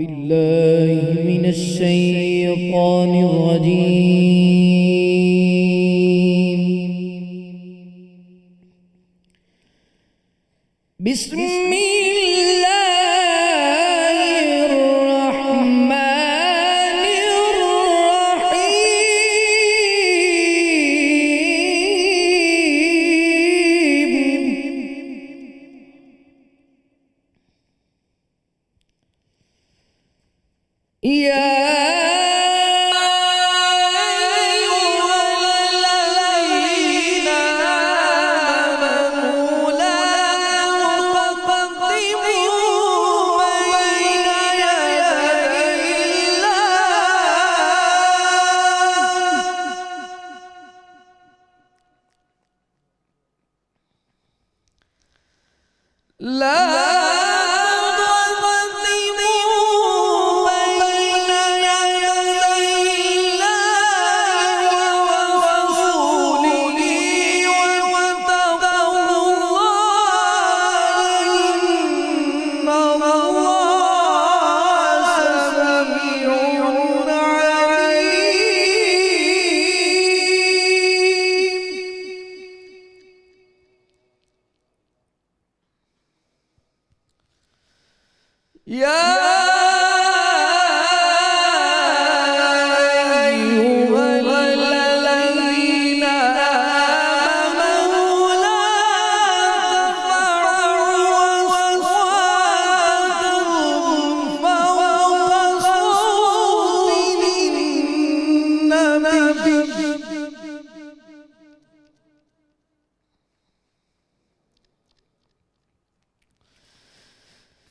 بالله من الشيطان الرجيم. بسم الله الرحمن الرحيم.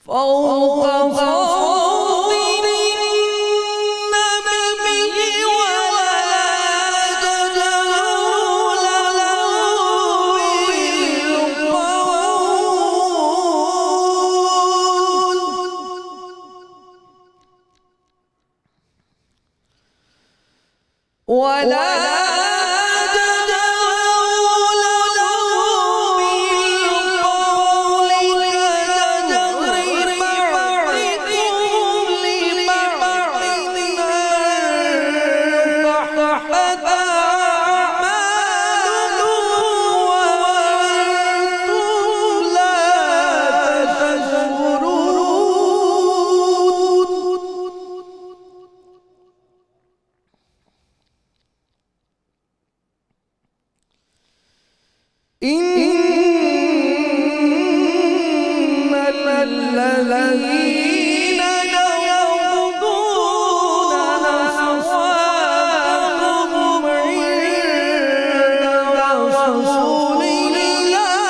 فوق صوت النبي ولا تجهروا له بالقول ولا الذين يغضون أصواتهم عند رسول الله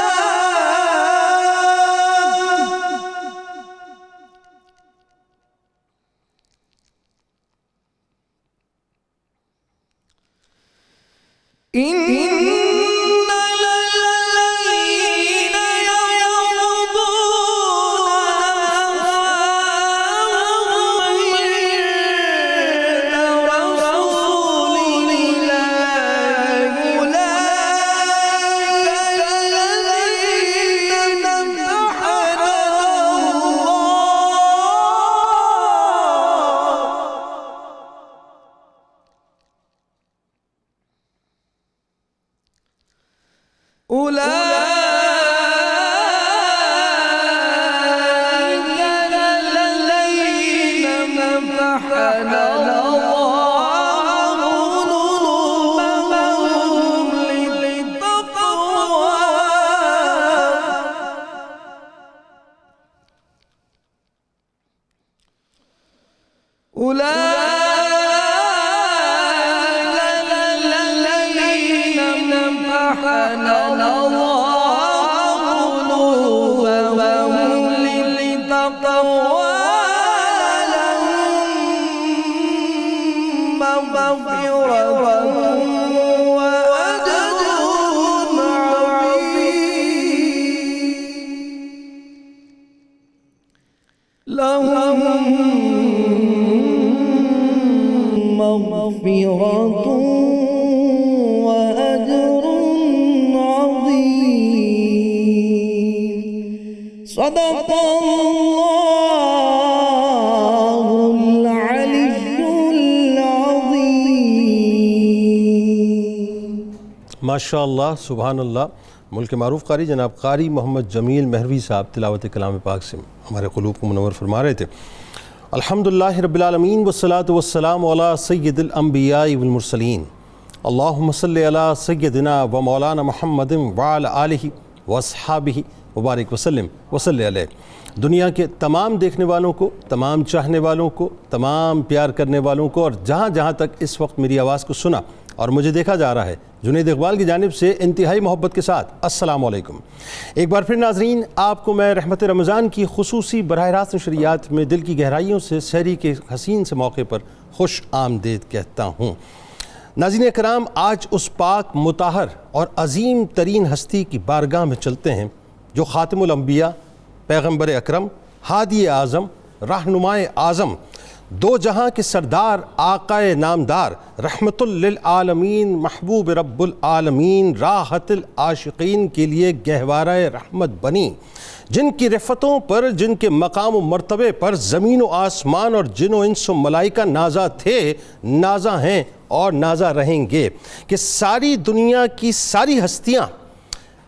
أولئك الذين امتحن الله قلوبهم للتقوى مغفرة وأجر عظيم. صدق الله ماشاء اللہ سبحان اللہ. ملک معروف قاری جناب قاری محمد جمیل مہروی صاحب تلاوت کلام پاک سے ہمارے قلوب کو منور فرما رہے تھے. الحمدللہ رب العالمین والصلاة والسلام علی سید الانبیاء والمرسلین. اللہم صلی علی سیدنا و مولانا محمد وعلی آلہ واصحابہ وبارک وسلم وصلی علیہ. دنیا کے تمام دیکھنے والوں کو، تمام چاہنے والوں کو، تمام پیار کرنے والوں کو، اور جہاں جہاں تک اس وقت میری آواز کو سنا اور مجھے دیکھا جا رہا ہے، جنید اقبال کی جانب سے انتہائی محبت کے ساتھ السلام علیکم. ایک بار پھر ناظرین، آپ کو میں رحمت رمضان کی خصوصی براہ راست نشریات میں دل کی گہرائیوں سے سحری کے حسین سے موقع پر خوش آمدید کہتا ہوں. ناظرین کرام، آج اس پاک مطہر اور عظیم ترین ہستی کی بارگاہ میں چلتے ہیں جو خاتم الانبیاء، پیغمبر اکرم، ہادی اعظم، رہنمائے اعظم، دو جہاں کے سردار، آقائے نامدار، رحمت للعالمین، محبوب رب العالمین، راحت العاشقین کے لیے گہوارہ رحمت بنی، جن کی رفتوں پر، جن کے مقام و مرتبے پر زمین و آسمان اور جن و انس و ملائکہ نازا تھے، نازا ہیں اور نازا رہیں گے، کہ ساری دنیا کی ساری ہستیاں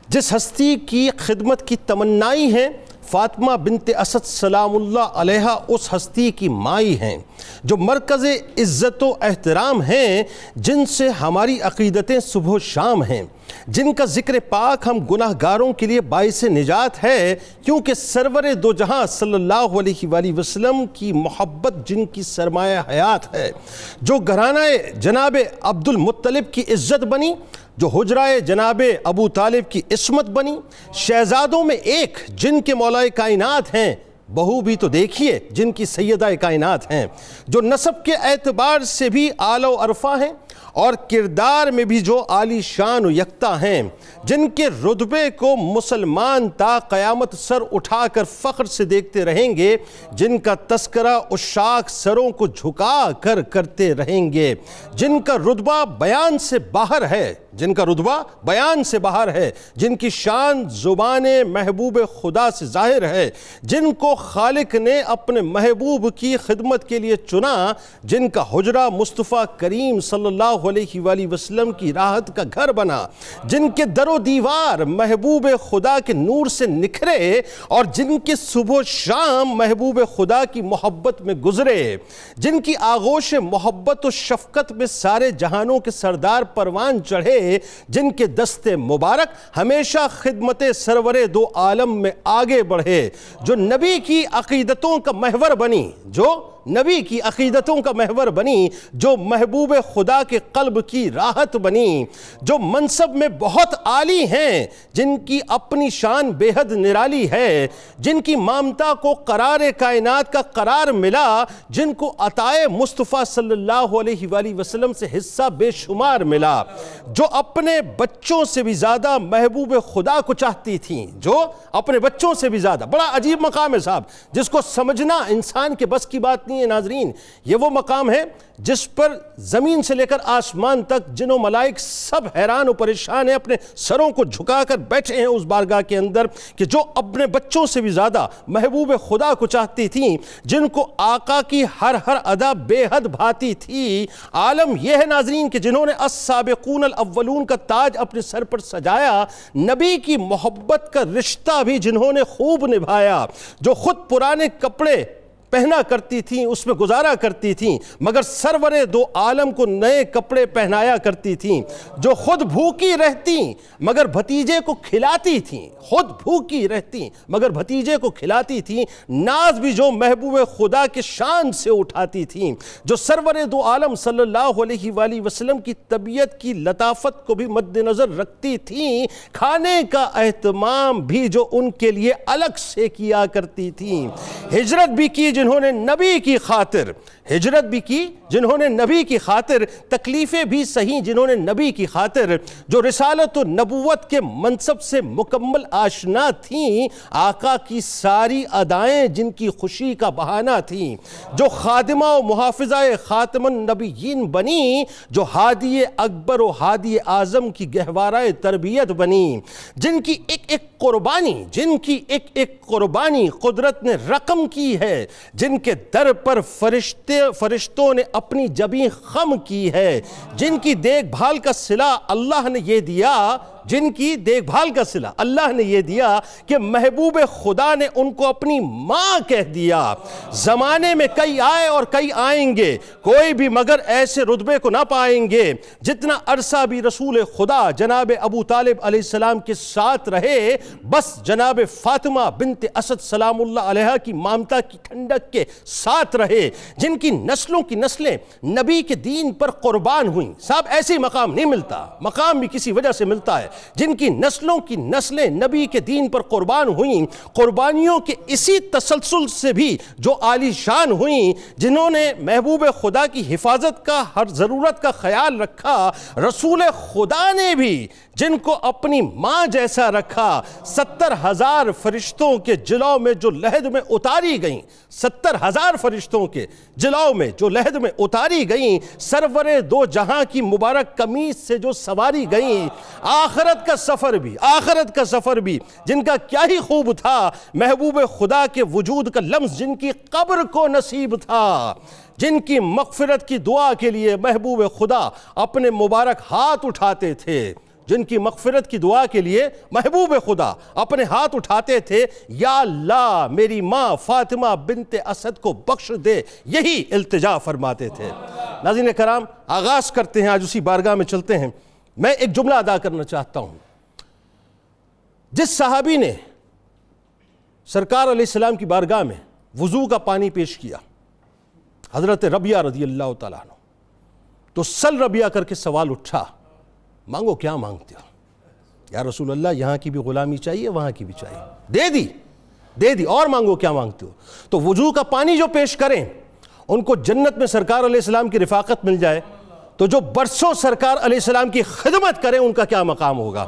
جس ہستی کی خدمت کی تمنائی ہیں، فاطمہ بنت اسد سلام اللہ علیہا اس ہستی کی مائی ہیں، جو مرکز عزت و احترام ہیں، جن سے ہماری عقیدتیں صبح و شام ہیں، جن کا ذکر پاک ہم گناہ گاروں کے لیے باعث نجات ہے، کیونکہ سرور دو جہاں صلی اللہ علیہ وآلہ وسلم کی محبت جن کی سرمایہ حیات ہے، جو گھرانہ جناب عبد المطلب کی عزت بنی، جو حجرہ جناب ابو طالب کی عصمت بنی، شہزادوں میں ایک جن کے مولا کائنات ہیں، بہو بھی تو دیکھیے جن کی سیدہ کائنات ہیں، جو نسب کے اعتبار سے بھی اعلیٰ و عرفہ ہیں اور کردار میں بھی جو عالی شان و یکتا ہیں، جن کے رتبے کو مسلمان تا قیامت سر اٹھا کر فخر سے دیکھتے رہیں گے، جن کا تذکرہ عشاق سروں کو جھکا کر کرتے رہیں گے، جن کا رتبہ بیان سے باہر ہے، جن کا رتبہ بیان سے باہر ہے، جن کی شان زبان محبوب خدا سے ظاہر ہے، جن کو خالق نے اپنے محبوب کی خدمت کے لیے چنا، جن کا حجرہ مصطفیٰ کریم صلی اللہ علیہ وآلہ وسلم کی راحت کا گھر بنا، جن کے در و دیوار محبوب خدا کے نور سے نکھرے، اور جن کے صبح و شام محبوب خدا کی محبت میں گزرے، جن کی آغوش محبت و شفقت میں سارے جہانوں کے سردار پروان چڑھے، جن کے دست مبارک ہمیشہ خدمت سرور دو عالم میں آگے بڑھے، جو نبی کی عقیدتوں کا محور بنی، جو نبی کی عقیدتوں کا محور بنی، جو محبوب خدا کے قلب کی راحت بنی، جو منصب میں بہت عالی ہیں، جن کی اپنی شان بے حد نرالی ہے، جن کی مامتا کو قرار کائنات کا قرار ملا، جن کو عطائے مصطفیٰ صلی اللہ علیہ وآلہ وسلم سے حصہ بے شمار ملا، جو اپنے بچوں سے بھی زیادہ محبوب خدا کو چاہتی تھیں، جو اپنے بچوں سے بھی زیادہ. بڑا عجیب مقام ہے صاحب، جس کو سمجھنا انسان کے بس کی بات نہیں ہے ناظرین. یہ وہ مقام ہے جس پر زمین سے لے کر آسمان تک جن و ملائک سب حیران و پریشان ہیں، اپنے سروں کو جھکا کر بیٹھے ہیں اس بارگاہ کے اندر، کہ جو اپنے بچوں سے بھی زیادہ محبوب خدا کو چاہتی تھیں، جن کو آقا کی ہر ادا بے حد بھاتی تھی. عالم یہ ہے ناظرین کہ جنہوں نے السابقون الاولون کا تاج اپنے سر پر سجایا، نبی کی محبت کا رشتہ بھی جنہوں نے خوب نبھایا، جو خود پرانے کپڑے پہنا کرتی تھیں، اس میں گزارا کرتی تھیں، مگر سرور دو عالم کو نئے کپڑے پہنایا کرتی تھیں، جو خود بھوکی رہتی مگر بھتیجے کو کھلاتی تھیں، خود بھوکی رہتی مگر بھتیجے کو کھلاتی تھیں، ناز بھی جو محبوب خدا کے شان سے اٹھاتی تھیں، جو سرور دو عالم صلی اللہ علیہ وآلہ وسلم کی طبیعت کی لطافت کو بھی مد نظر رکھتی تھیں، کھانے کا اہتمام بھی جو ان کے لیے الگ سے کیا کرتی تھیں، ہجرت بھی کی جنہوں نے نبی کی خاطر، ہجرت بھی کی جنہوں نے نبی کی خاطر، تکلیفیں بھی سہی جنہوں نے نبی کی خاطر، جو رسالت و نبوت کے منصب سے مکمل آشنا تھیں، آقا کی ساری ادائیں جن کی خوشی کا بہانہ تھیں، جو خادمہ و محافظہ خاتم النبیین بنی، جو ہادی اکبر و ہادی اعظم کی گہوارہ تربیت بنی، جن کی ایک ایک قربانی قدرت نے رقم کی ہے، جن کے در پر فرشتوں نے اپنی جبیں خم کی ہے، جن کی دیکھ بھال کا صلہ اللہ نے یہ دیا، جن کی دیکھ بھال کا صلہ اللہ نے یہ دیا کہ محبوب خدا نے ان کو اپنی ماں کہہ دیا۔ زمانے میں کئی آئے اور کئی آئیں گے، کوئی بھی مگر ایسے رتبے کو نہ پائیں گے جتنا عرصہ بھی رسول خدا جناب ابو طالب علیہ السلام کے ساتھ رہے، بس جناب فاطمہ بنت اسد سلام اللہ علیہ کی مامتا کی ٹھنڈک کے ساتھ رہے، جن کی نسلوں کی نسلیں نبی کے دین پر قربان ہوئیں۔ صاحب ایسے ہی مقام نہیں ملتا، مقام بھی کسی وجہ سے ملتا ہے۔ جن کی نسلوں کی نسلیں نبی کے دین پر قربان ہوئیں، قربانیوں کے اسی تسلسل سے بھی جو عالی شان ہوئیں، جنہوں نے محبوب خدا کی حفاظت کا ہر ضرورت کا خیال رکھا، رسول خدا نے بھی جن کو اپنی ماں جیسا رکھا، 70,000 فرشتوں کے جلو میں جو لحد میں اتاری گئیں، 70,000 فرشتوں کے جلو میں جو لحد میں اتاری گئیں، سرور دو جہاں کی مبارک قمیص سے جو سواری گئیں، آخرت کا سفر بھی جن کا کیا ہی خوب تھا، محبوب خدا کے وجود کا لمس جن کی قبر کو نصیب تھا، جن کی مغفرت کی دعا کے لیے محبوب خدا اپنے مبارک ہاتھ اٹھاتے تھے، جن کی مغفرت کی دعا کے لیے محبوب خدا اپنے ہاتھ اٹھاتے تھے، یا اللہ میری ماں فاطمہ بنت اسد کو بخش دے، یہی التجا فرماتے تھے۔ ناظرین کرام، آغاز کرتے ہیں، آج اسی بارگاہ میں چلتے ہیں۔ میں ایک جملہ ادا کرنا چاہتا ہوں۔ جس صحابی نے سرکار علیہ السلام کی بارگاہ میں وضو کا پانی پیش کیا، حضرت ربیہ رضی اللہ تعالیٰ عنہ، تو سل ربیہ کر کے سوال اٹھا، مانگو کیا مانگتے ہو یا رسول اللہ؟ یہاں کی بھی غلامی چاہیے، وہاں کی بھی چاہیے، دے دی، اور مانگو کیا مانگتے ہو؟ تو وضو کا پانی جو پیش کریں، ان کو جنت میں سرکار علیہ السلام کی رفاقت مل جائے، تو جو برسوں سرکار علیہ السلام کی خدمت کریں ان کا کیا مقام ہوگا؟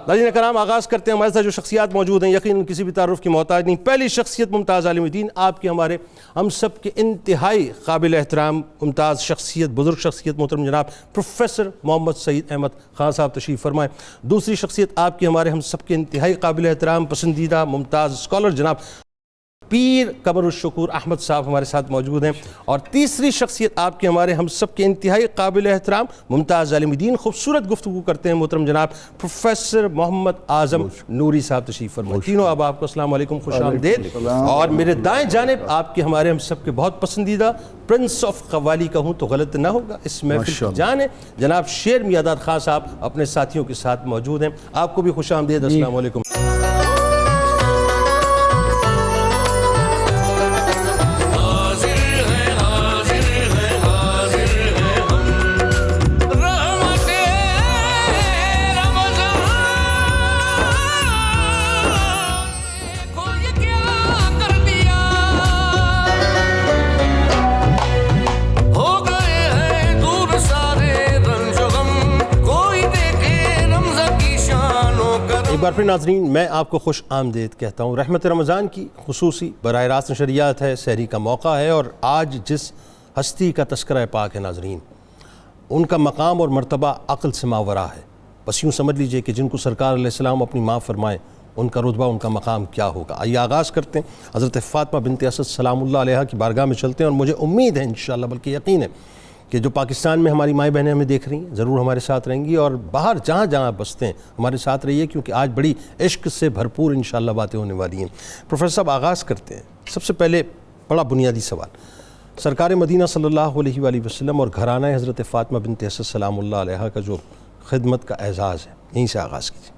ناظرین کرام، آغاز کرتے ہیں۔ ہمارے ساتھ جو شخصیات موجود ہیں یقیناً کسی بھی تعارف کی محتاج نہیں۔ پہلی شخصیت ممتاز عالم دین، آپ کے ہمارے ہم سب کے انتہائی قابل احترام ممتاز شخصیت، بزرگ شخصیت، محترم جناب پروفیسر محمد سعید احمد خان صاحب تشریف فرمائیں۔ دوسری شخصیت آپ کے ہمارے ہم سب کے انتہائی قابل احترام پسندیدہ ممتاز اسکالر جناب پیر قمر الشکور احمد صاحب ہمارے ساتھ موجود ہیں۔ اور تیسری شخصیت آپ کے ہمارے ہم سب کے انتہائی قابل احترام ممتاز عالم دین، خوبصورت گفتگو کرتے ہیں محترم جناب پروفیسر محمد اعظم نوری صاحب تشریف فرمائیں۔ تینوں اب کو السلام علیکم، خوش آمدید۔ اور میرے دائیں جانب آپ کے ہمارے ہم سب کے بہت پسندیدہ پرنس آف قوالی کہوں تو غلط نہ ہوگا، اس محفل کی جان ہے، جناب شیر میاداد خان صاحب اپنے ساتھیوں کے ساتھ موجود ہیں۔ آپ کو بھی خوش آمدید، السلام علیکم۔ ایک بار پھر ناظرین میں آپ کو خوش آمدید کہتا ہوں۔ رحمت رمضان کی خصوصی براہ راست نشریات ہے، سحری کا موقع ہے، اور آج جس ہستی کا تذکرہ پاک ہے ناظرین، ان کا مقام اور مرتبہ عقل سے ماورا ہے۔ بس یوں سمجھ لیجئے کہ جن کو سرکار علیہ السلام اپنی ماں فرمائیں، ان کا رتبہ، ان کا مقام کیا ہوگا۔ آئیے آغاز کرتے ہیں، حضرت فاطمہ بنت اسد سلام اللہ علیہ کی بارگاہ میں چلتے ہیں، اور مجھے امید ہے انشاءاللہ بلکہ یقین ہے کہ جو پاکستان میں ہماری مائیں بہنیں ہمیں دیکھ رہی ہیں ضرور ہمارے ساتھ رہیں گی، اور باہر جہاں جہاں بستے ہیں ہمارے ساتھ رہیے، کیونکہ آج بڑی عشق سے بھرپور انشاءاللہ باتیں ہونے والی ہیں۔ پروفیسر صاحب آغاز کرتے ہیں۔ سب سے پہلے بڑا بنیادی سوال، سرکار مدینہ صلی اللہ علیہ وآلہ وسلم اور گھرانہ حضرت فاطمہ بنت اسد سلام اللہ علیہ کا جو خدمت کا اعزاز ہے، یہیں سے آغاز کیجیے۔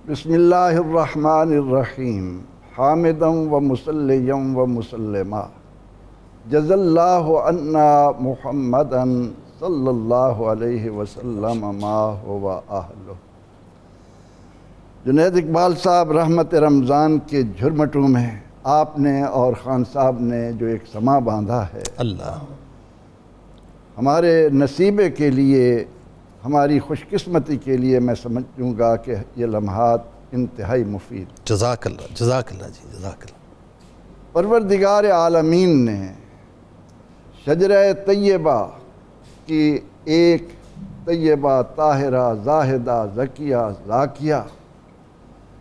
بسم اللہ الرحمن الرحیم، حامدا و مسلیا و مسلما، جزا اللہ عنا محمدا صلی اللہ علیہ وسلم ما هو اہلہ۔ جنید اقبال صاحب رحمت رمضان کے جھرمٹوں میں آپ نے اور خان صاحب نے جو ایک سما باندھا ہے، اللہ ہمارے نصیبے کے لیے، ہماری خوش قسمتی کے لیے میں سمجھوں گا کہ یہ لمحات انتہائی مفید۔ جزاک اللہ، جزاک اللہ جی، جزاک اللہ۔ پروردگار عالمین نے شجرہ طیبہ کی ایک طیبہ، طاہرہ، زاہدہ، زکیہ، زاکیہ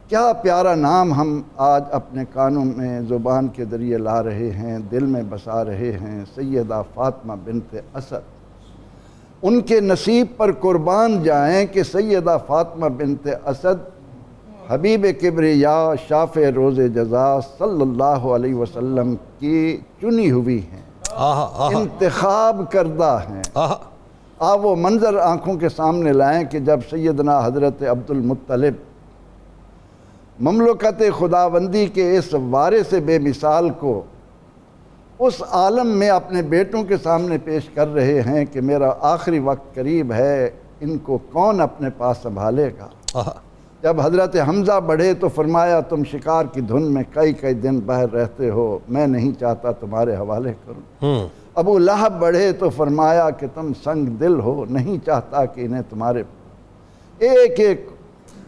کیا پیارا نام ہم آج اپنے کانوں میں زبان کے ذریعے لا رہے ہیں، دل میں بسا رہے ہیں، سیدہ فاطمہ بنت اسد۔ ان کے نصیب پر قربان جائیں کہ سیدہ فاطمہ بنت اسد حبیب کبریا شافع روز جزا صلی اللہ علیہ وسلم کی چنی ہوئی ہیں، انتخاب کردہ ہیں۔ آپ وہ منظر آنکھوں کے سامنے لائیں کہ جب سیدنا حضرت عبد المطلب مملکت خداوندی کے اس وارث بے مثال کو اس عالم میں اپنے بیٹوں کے سامنے پیش کر رہے ہیں کہ میرا آخری وقت قریب ہے، ان کو کون اپنے پاس سنبھالے گا۔ جب حضرت حمزہ بڑھے تو فرمایا تم شکار کی دھن میں کئی دن باہر رہتے ہو، میں نہیں چاہتا تمہارے حوالے کروں۔ ابو لہب بڑھے تو فرمایا کہ تم سنگ دل ہو، نہیں چاہتا کہ انہیں تمہارے ایک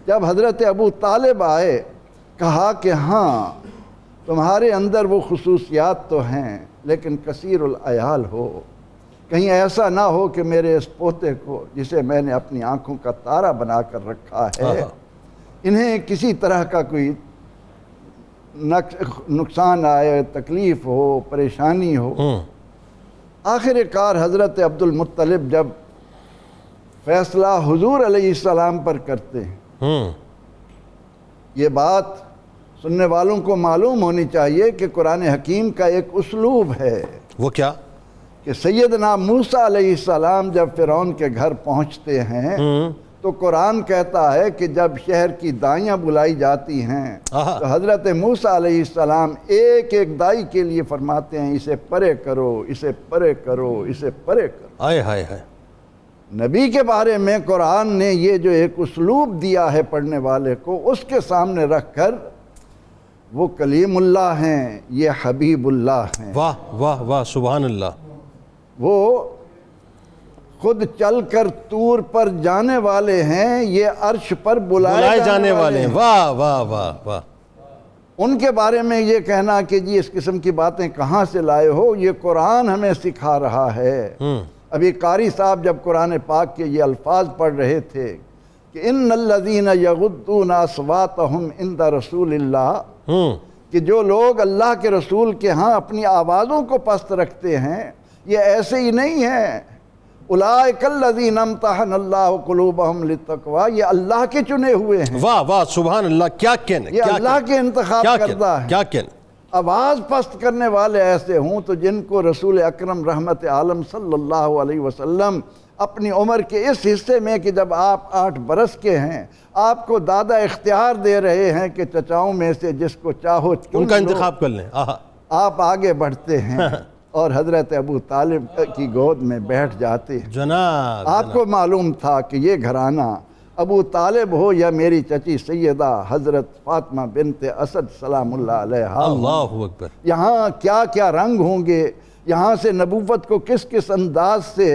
جب حضرت ابو طالب آئے کہا کہ ہاں تمہارے اندر وہ خصوصیات تو ہیں لیکن کثیر العیال ہو، کہیں ایسا نہ ہو کہ میرے اس پوتے کو جسے میں نے اپنی آنکھوں کا تارا بنا کر رکھا ہے انہیں کسی طرح کا کوئی نقصان آئے، تکلیف ہو، پریشانی ہو۔ آخر کار حضرت عبد المطلب جب فیصلہ حضور علیہ السلام پر کرتے ہیں، یہ بات سننے والوں کو معلوم ہونی چاہیے کہ قرآن حکیم کا ایک اسلوب ہے۔ وہ کیا؟ کہ سیدنا موسیٰ علیہ السلام جب فرعون کے گھر پہنچتے ہیں تو قرآن کہتا ہے کہ جب شہر کی دائیاں بلائی جاتی ہیں تو حضرت موسیٰ علیہ السلام ایک دائی کے لیے فرماتے ہیں اسے پرے کرو، اسے پرے کرو، اسے پرے کرو۔ آئے ہائے ہائے۔ نبی کے بارے میں قرآن نے یہ جو ایک اسلوب دیا ہے پڑھنے والے کو، اس کے سامنے رکھ کر وہ کلیم اللہ ہیں، یہ حبیب اللہ ہیں۔ واہ واہ واہ، سبحان اللہ۔ وہ خود چل کر طور پر جانے والے ہیں، یہ عرش پر بلائے جانے والے ہیں۔ واہ واہ واہ واہ۔ ان کے بارے میں یہ کہنا کہ جی اس قسم کی باتیں کہاں سے لائے ہو، یہ قرآن ہمیں سکھا رہا ہے۔ ابھی قاری صاحب جب قرآن پاک کے یہ الفاظ پڑھ رہے تھے کہ ان الذین یغضون اصواتہم عند رسول اللہ، کہ جو لوگ اللہ کے رسول کے ہاں اپنی آوازوں کو پست رکھتے ہیں یہ ایسے ہی نہیں ہیں، اولئک الذین امتحن اللہ قلوبہم للتقوی، یہ اللہ کے چنے ہوئے ہیں۔ واہ واہ، سبحان اللہ۔ کیا کہنے، یہ اللہ کے انتخاب کردہ ہیں۔ کیا کہنے۔ آواز پست کرنے والے ایسے ہوں تو جن کو رسول اکرم رحمت عالم صلی اللہ علیہ وسلم اپنی عمر کے اس حصے میں کہ جب آپ 8 برس کے ہیں آپ کو دادا اختیار دے رہے ہیں کہ چچاؤں میں سے جس کو چاہو ان کا انتخاب کر لیں، آپ آگے بڑھتے ہیں اور حضرت ابو طالب کی گود میں بیٹھ جاتے ہیں۔ جناب آپ کو معلوم تھا کہ یہ گھرانہ ابو طالب ہو یا میری چچی سیدہ حضرت فاطمہ بنت اسد سلام اللہ علیہ، اللہ اکبر، یہاں کیا کیا رنگ ہوں گے، یہاں سے نبوت کو کس کس انداز سے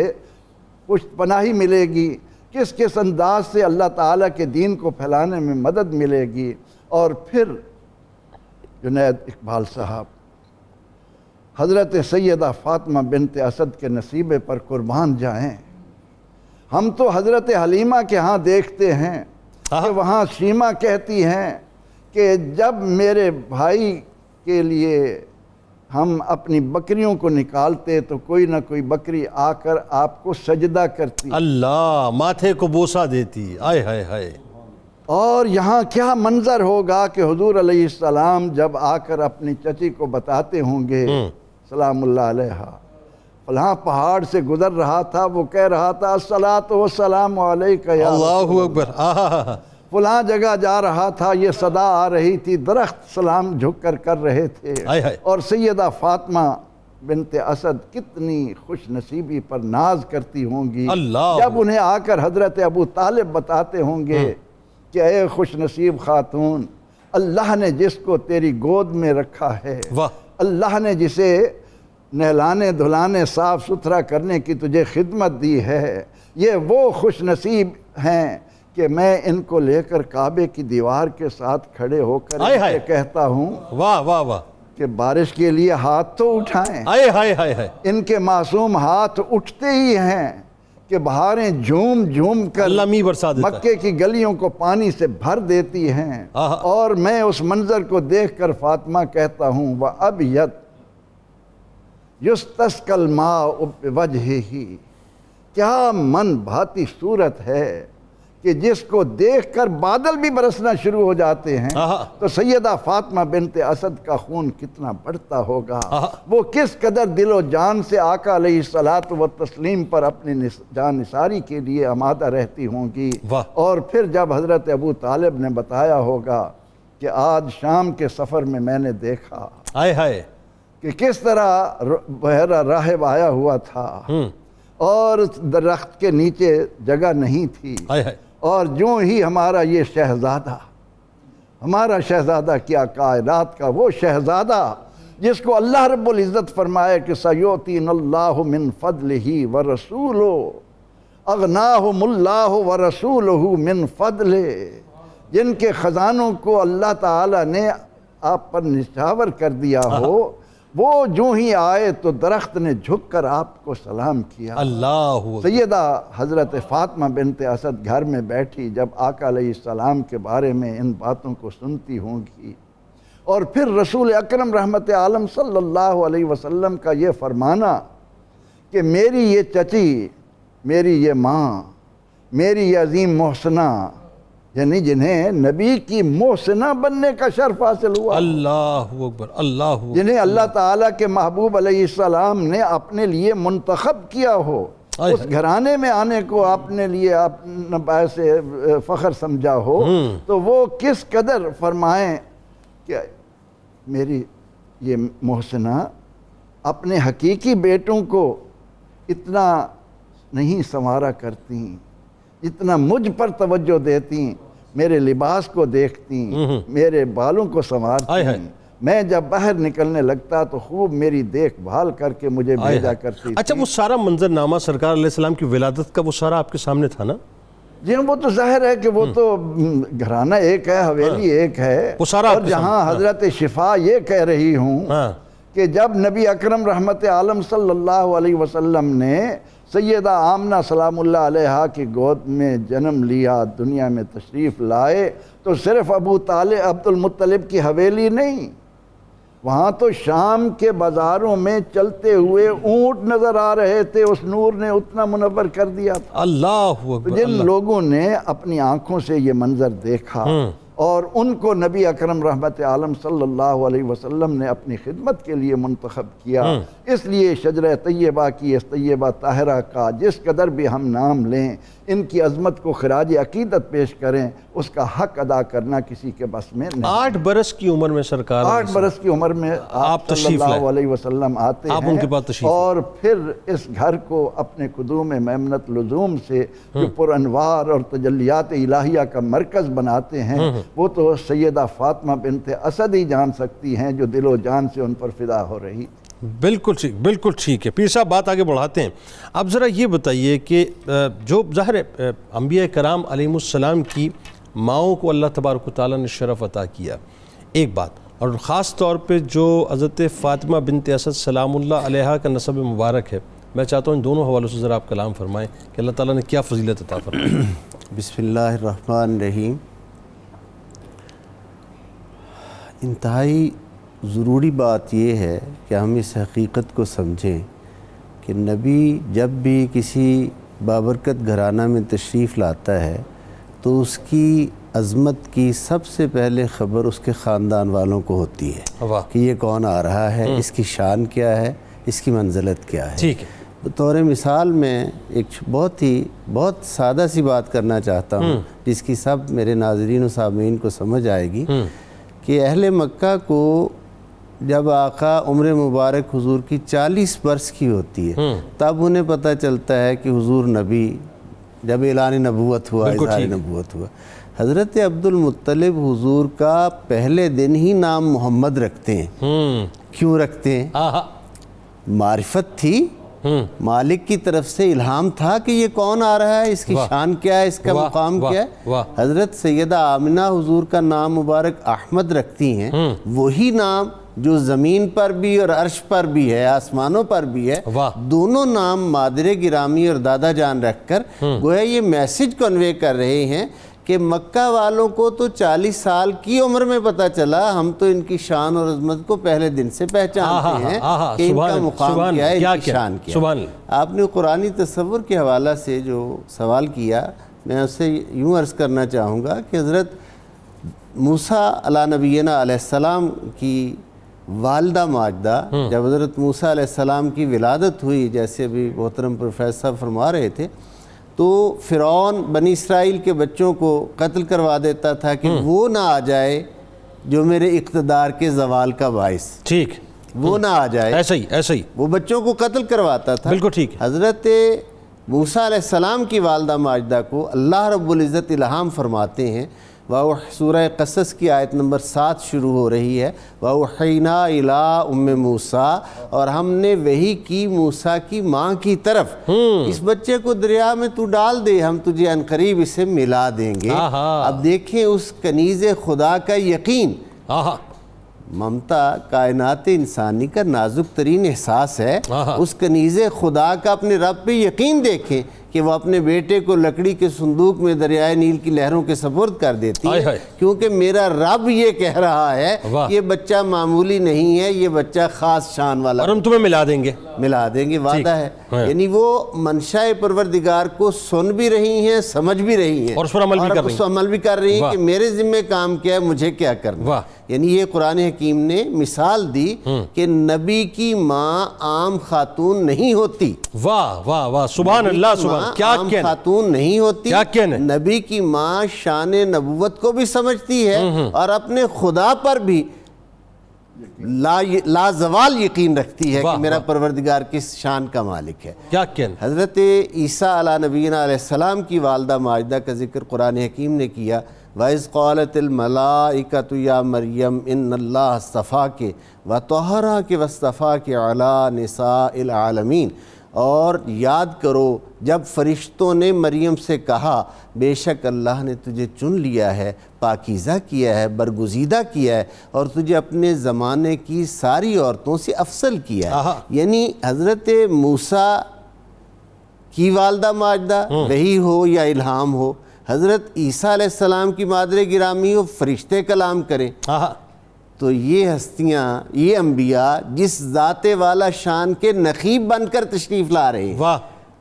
پشت پناہی ملے گی، کس کس انداز سے اللہ تعالیٰ کے دین کو پھیلانے میں مدد ملے گی۔ اور پھر جنید اقبال صاحب حضرت سیدہ فاطمہ بنت اسد کے نصیبے پر قربان جائیں۔ ہم تو حضرت حلیمہ کے ہاں دیکھتے ہیں کہ وہاں شیمہ کہتی ہیں کہ جب میرے بھائی کے لیے ہم اپنی بکریوں کو نکالتے تو کوئی نہ کوئی بکری آ کر آپ کو سجدہ کرتی، اللہ ماتھے کو بوسہ دیتی۔ آئے ہائے ہائے۔ اور یہاں کیا منظر ہوگا کہ حضور علیہ السلام جب آ کر اپنی چچی کو بتاتے ہوں گے سلام اللہ علیہ، فلاں پہاڑ سے گزر رہا تھا، وہ کہہ رہا تھا الصلاۃ والسلام علیک یا اللہ اکبر۔ فلاں جگہ جا رہا تھا، یہ صدا آ رہی تھی، درخت سلام جھک کر رہے تھے۔ اور سیدہ فاطمہ بنت اسد کتنی خوش نصیبی پر ناز کرتی ہوں گی جب انہیں آ کر حضرت ابو طالب بتاتے ہوں گے کہ اے خوش نصیب خاتون، اللہ نے جس کو تیری گود میں رکھا ہے، اللہ نے جسے نہلانے دھلانے صاف ستھرا کرنے کی تجھے خدمت دی ہے، یہ وہ خوش نصیب ہیں کہ میں ان کو لے کر کعبے کی دیوار کے ساتھ کھڑے ہو کر یہ کہتا ہوں واہ واہ واہ کہ بارش کے لیے ہاتھ تو اٹھائیں۔ آئے ہائے ہائے ہائے۔ ان کے معصوم ہاتھ اٹھتے ہی ہیں کہ بہاریں جھوم جھوم کر اللہ می برسا دیتا ہے، مکے کی گلیوں کو پانی سے بھر دیتی ہیں، آہا۔ اور میں اس منظر کو دیکھ کر فاطمہ کہتا ہوں وَأَبْيَضْ يُسْتَسْقَى الْمَاءُ بِوَجْهِهِ، کیا من بھاتی صورت ہے کہ جس کو دیکھ کر بادل بھی برسنا شروع ہو جاتے ہیں، آہا۔ تو سیدہ فاطمہ بنت اسد کا خون کتنا بڑھتا ہوگا، آہا۔ وہ کس قدر دل و جان سے آقا علیہ الصلاۃ والتسلیم پر اپنی جان نثاری کے لیے آمادہ رہتی ہوں گی۔ واہ۔ اور پھر جب حضرت ابو طالب نے بتایا ہوگا کہ آج شام کے سفر میں میں نے دیکھا آئے ہائے، کہ کس طرح بحیرہ راہب آیا ہوا تھا اور درخت کے نیچے جگہ نہیں تھی، آئے ہائے، اور جو ہی ہمارا یہ شہزادہ، ہمارا شہزادہ کیا کائنات کا وہ شہزادہ جس کو اللہ رب العزت فرمائے کہ سَيُؤْتِينَ اللَّهُ مِن فَضْلِهِ وَرَسُولُهُ أَغْنَاهُمُ اللَّهُ وَرَسُولُهُ مِن فَضْلِهِ، جن کے خزانوں کو اللہ تعالیٰ نے آپ پر نچھاور کر دیا ہو، وہ جو ہی آئے تو درخت نے جھک کر آپ کو سلام کیا۔ اللہ اکبر۔ سیدہ حضرت فاطمہ بنت اسد گھر میں بیٹھی جب آقا علیہ السلام کے بارے میں ان باتوں کو سنتی ہوں گی، اور پھر رسول اکرم رحمت عالم صلی اللہ علیہ وسلم کا یہ فرمانا کہ میری یہ چچی، میری یہ ماں، میری یہ عظیم محسنہ، یعنی جنہیں نبی کی محسنہ بننے کا شرف حاصل ہوا، اللہ اکبر، اللہ اکبر، جنہیں اللہ تعالیٰ کے محبوب علیہ السلام نے اپنے لیے منتخب کیا ہو، اس گھرانے میں آنے کو اپنے لیے اپنا باعث فخر سمجھا ہو، تو وہ کس قدر فرمائیں کہ میری یہ محسنہ اپنے حقیقی بیٹوں کو اتنا نہیں سنوارا کرتی، اتنا مجھ پر توجہ دیتی، میرے لباس کو دیکھتی، میرے بالوں کو سنوارتی، میں جب باہر نکلنے لگتا تو خوب میری دیکھ بھال کر کے مجھے بھیجا کرتی تھی۔ اچھا، وہ سارا منظرنامہ سرکار علیہ السلام کی ولادت کا وہ سارا آپ کے سامنے تھا نا؟ جی وہ تو ظاہر ہے کہ وہ تو گھرانہ ایک ہے، حویلی ایک ہے، وہ سارا اور جہاں حضرت شفا یہ کہہ رہی ہوں کہ جب نبی اکرم رحمت عالم صلی اللہ علیہ وسلم نے سیدہ آمنہ سلام اللہ علیہا کی گود میں جنم لیا، دنیا میں تشریف لائے، تو صرف ابو طالب عبد المطلب کی حویلی نہیں، وہاں تو شام کے بازاروں میں چلتے ہوئے اونٹ نظر آ رہے تھے، اس نور نے اتنا منور کر دیا تھا۔ اللہ اکبر۔ جن لوگوں نے اپنی آنکھوں سے یہ منظر دیکھا اور ان کو نبی اکرم رحمت عالم صلی اللہ علیہ وسلم نے اپنی خدمت کے لیے منتخب کیا، اس لیے شجرہ طیبہ کی اس طیبہ طاہرہ کا جس قدر بھی ہم نام لیں، ان کی عظمت کو خراج عقیدت پیش کریں، اس کا حق ادا کرنا کسی کے بس میں نہیں۔ 8 برس کی عمر میں سرکار 8 برس کی عمر میں آپ صلی اللہ علیہ وسلم آتے ہیں، آپ ان کے پاس تشریف اور پھر اس گھر کو اپنے قدوم میمنت لزوم سے جو پر انوار اور تجلیات الہیہ کا مرکز بناتے ہیں، وہ تو سیدہ فاطمہ بنت اسد ہی جان سکتی ہیں جو دل و جان سے ان پر فدا ہو رہی۔ بالکل ٹھیک، بالکل ٹھیک ہے۔ پیر صاحب بات آگے بڑھاتے ہیں، اب ذرا یہ بتائیے کہ جو ظاہر انبیاء کرام علیہ السلام کی ماؤں کو اللہ تبارک و تعالیٰ نے شرف عطا کیا، ایک بات، اور خاص طور پہ جو حضرت فاطمہ بنت اسد سلام اللہ علیہا کا نسب مبارک ہے، میں چاہتا ہوں ان دونوں حوالوں سے ذرا آپ کلام فرمائیں کہ اللہ تعالیٰ نے کیا فضیلت عطا فرمائی۔ بسم اللہ الرحمن الرحیم۔ انتہائی ضروری بات یہ ہے کہ ہم اس حقیقت کو سمجھیں کہ نبی جب بھی کسی بابرکت گھرانہ میں تشریف لاتا ہے تو اس کی عظمت کی سب سے پہلے خبر اس کے خاندان والوں کو ہوتی ہے کہ یہ کون آ رہا ہے، اس کی شان کیا ہے، اس کی منزلت کیا ہے۔ ٹھیک ہے۔ بطور مثال میں ایک بہت سادہ سی بات کرنا چاہتا ہوں جس کی سب میرے ناظرین و سامعین کو سمجھ آئے گی کہ اہل مکہ کو جب آقا عمر مبارک حضور کی 40 برس کی ہوتی ہے تب انہیں پتہ چلتا ہے کہ حضور نبی، جب اعلان نبوت ہوا، اظہار نبوت ہوا۔ حضرت عبد المطلب حضور کا پہلے دن ہی نام محمد رکھتے ہیں۔ کیوں رکھتے ہیں؟ معرفت تھی، مالک کی طرف سے الہام تھا کہ یہ کون آ رہا ہے، اس کی شان کیا ہے، اس کا مقام کیا ہے۔ حضرت سیدہ آمنہ حضور کا نام مبارک احمد رکھتی ہیں، وہی نام جو زمین پر بھی اور عرش پر بھی ہے، آسمانوں پر بھی ہے، واہ۔ دونوں نام مادر گرامی اور دادا جان رکھ کر گویا یہ میسج کنوے کر رہے ہیں کہ مکہ والوں کو تو 40 سال کی عمر میں پتہ چلا، ہم تو ان کی شان اور عظمت کو پہلے دن سے پہچانتے ہیں کہ ان کا مقام کیا ہے، ان کی شان کیا ہے۔ آپ نے قرآنی تصور کے حوالہ سے جو سوال کیا، میں اس سے یوں عرض کرنا چاہوں گا کہ حضرت موسیٰ علیہ نبینا علیہ السلام کی والدہ ماجدہ، جب حضرت موسیٰ علیہ السلام کی ولادت ہوئی، جیسے ابھی محترم پروفیسر صاحب فرما رہے تھے، تو فرعون بنی اسرائیل کے بچوں کو قتل کروا دیتا تھا کہ وہ نہ آ جائے جو میرے اقتدار کے زوال کا باعث، ٹھیک، وہ نہ آ جائے، ایسا ہی وہ بچوں کو قتل کرواتا تھا۔ بالکل ٹھیک۔ حضرت موسیٰ علیہ السلام کی والدہ ماجدہ کو اللہ رب العزت الہام فرماتے ہیں، وہ سورہ قصص کی آیت نمبر 7 شروع ہو رہی ہے، وَأُوحَيْنَا إِلَىٰ أُمِّ مُوسیٰ، اور ہم نے وحی کی موسیٰ کی ماں کی طرف، اس بچے کو دریا میں تو ڈال دے، ہم تجھے عنقریب اسے ملا دیں گے۔ اب دیکھیں اس کنیز خدا کا یقین، ممتا کائنات انسانی کا نازک ترین احساس ہے، اس کنیز خدا کا اپنے رب پہ یقین دیکھیں کہ وہ اپنے بیٹے کو لکڑی کے صندوق میں دریائے نیل کی لہروں کے سپرد کر دیتی ہے، کیونکہ میرا رب یہ کہہ رہا ہے یہ بچہ معمولی نہیں ہے، یہ بچہ خاص شان والا، اور ہم تمہیں ملا دیں گے، وعدہ ہے۔ یعنی وہ منشاء پروردگار کو سن بھی رہی ہیں، سمجھ بھی رہی ہیں، اور اس پر عمل بھی کر رہی ہیں کہ میرے ذمہ کام کیا ہے، مجھے کیا کرنا۔ یعنی یہ قرآن حکیم نے مثال دی کہ نبی کی ماں عام خاتون نہیں ہوتی، واہ واہ واہ، سبحان اللہ، سبحان، کیا کہنا، خاتون نہیں ہوتی، کیا کہنا، نبی کی ماں شان نبوت کو بھی سمجھتی ہے اور اپنے خدا پر بھی لازوال یقین رکھتی ہے کہ میرا پروردگار کس شان کا مالک ہے۔ کیا کہنا۔ حضرت عیسیٰ علیہ نبینا علیہ السلام کی والدہ ماجدہ کا ذکر قرآن حکیم نے کیا، وَإِذْ قَالَتِ الْمَلَائِكَةُ يَا مَرْيَمْ إِنَّ اللَّهَ اصْطَفَاكِ وَطَهَّرَكِ وَاصْطَفَاكِ عَلَىٰ نِسَاءِ الْعَالَمِينَ، اور یاد کرو جب فرشتوں نے مریم سے کہا بے شک اللہ نے تجھے چن لیا ہے، پاکیزہ کیا ہے، برگزیدہ کیا ہے، اور تجھے اپنے زمانے کی ساری عورتوں سے افضل کیا ہے۔ یعنی حضرت موسیٰ کی والدہ ماجدہ وحی ہو یا الہام ہو، حضرت عیسیٰ علیہ السلام کی مادر گرامی ہو، فرشتے کلام کریں، تو یہ ہستیاں، یہ انبیاء جس ذات والا شان کے نقیب بن کر تشریف لا رہے ہیں،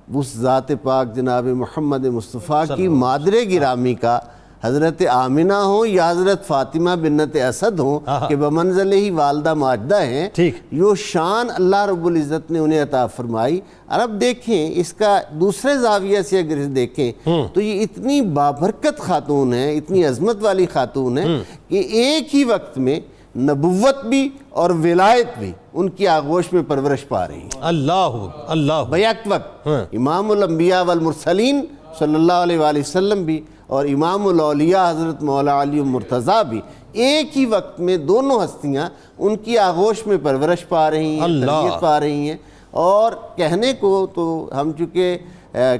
اس ذات پاک جناب محمد مصطفیٰ کی مادر گرامی کا حضرت آمنہ ہوں یا حضرت فاطمہ بنت اسد ہوں کہ بمنزل ہی والدہ ماجدہ ہیں، یہ شان اللہ رب العزت نے انہیں عطا فرمائی۔ اور اب دیکھیں اس کا دوسرے زاویہ سے اگر دیکھیں تو یہ اتنی بابرکت خاتون ہیں، اتنی عظمت والی خاتون ہیں کہ ایک ہی وقت میں نبوت بھی اور ولایت بھی ان کی آغوش میں پرورش پا رہی ہیں۔ اللہ بیک وقت امام الانبیاء والمرسلین صلی اللہ علیہ وآلہ وسلم بھی اور امام الاولیاء حضرت مولا علی مرتضیٰ بھی ایک ہی وقت میں دونوں ہستیاں ان کی آغوش میں پرورش پا رہی ہیں، تربیت پا رہی ہیں۔ اور کہنے کو تو ہم چونکہ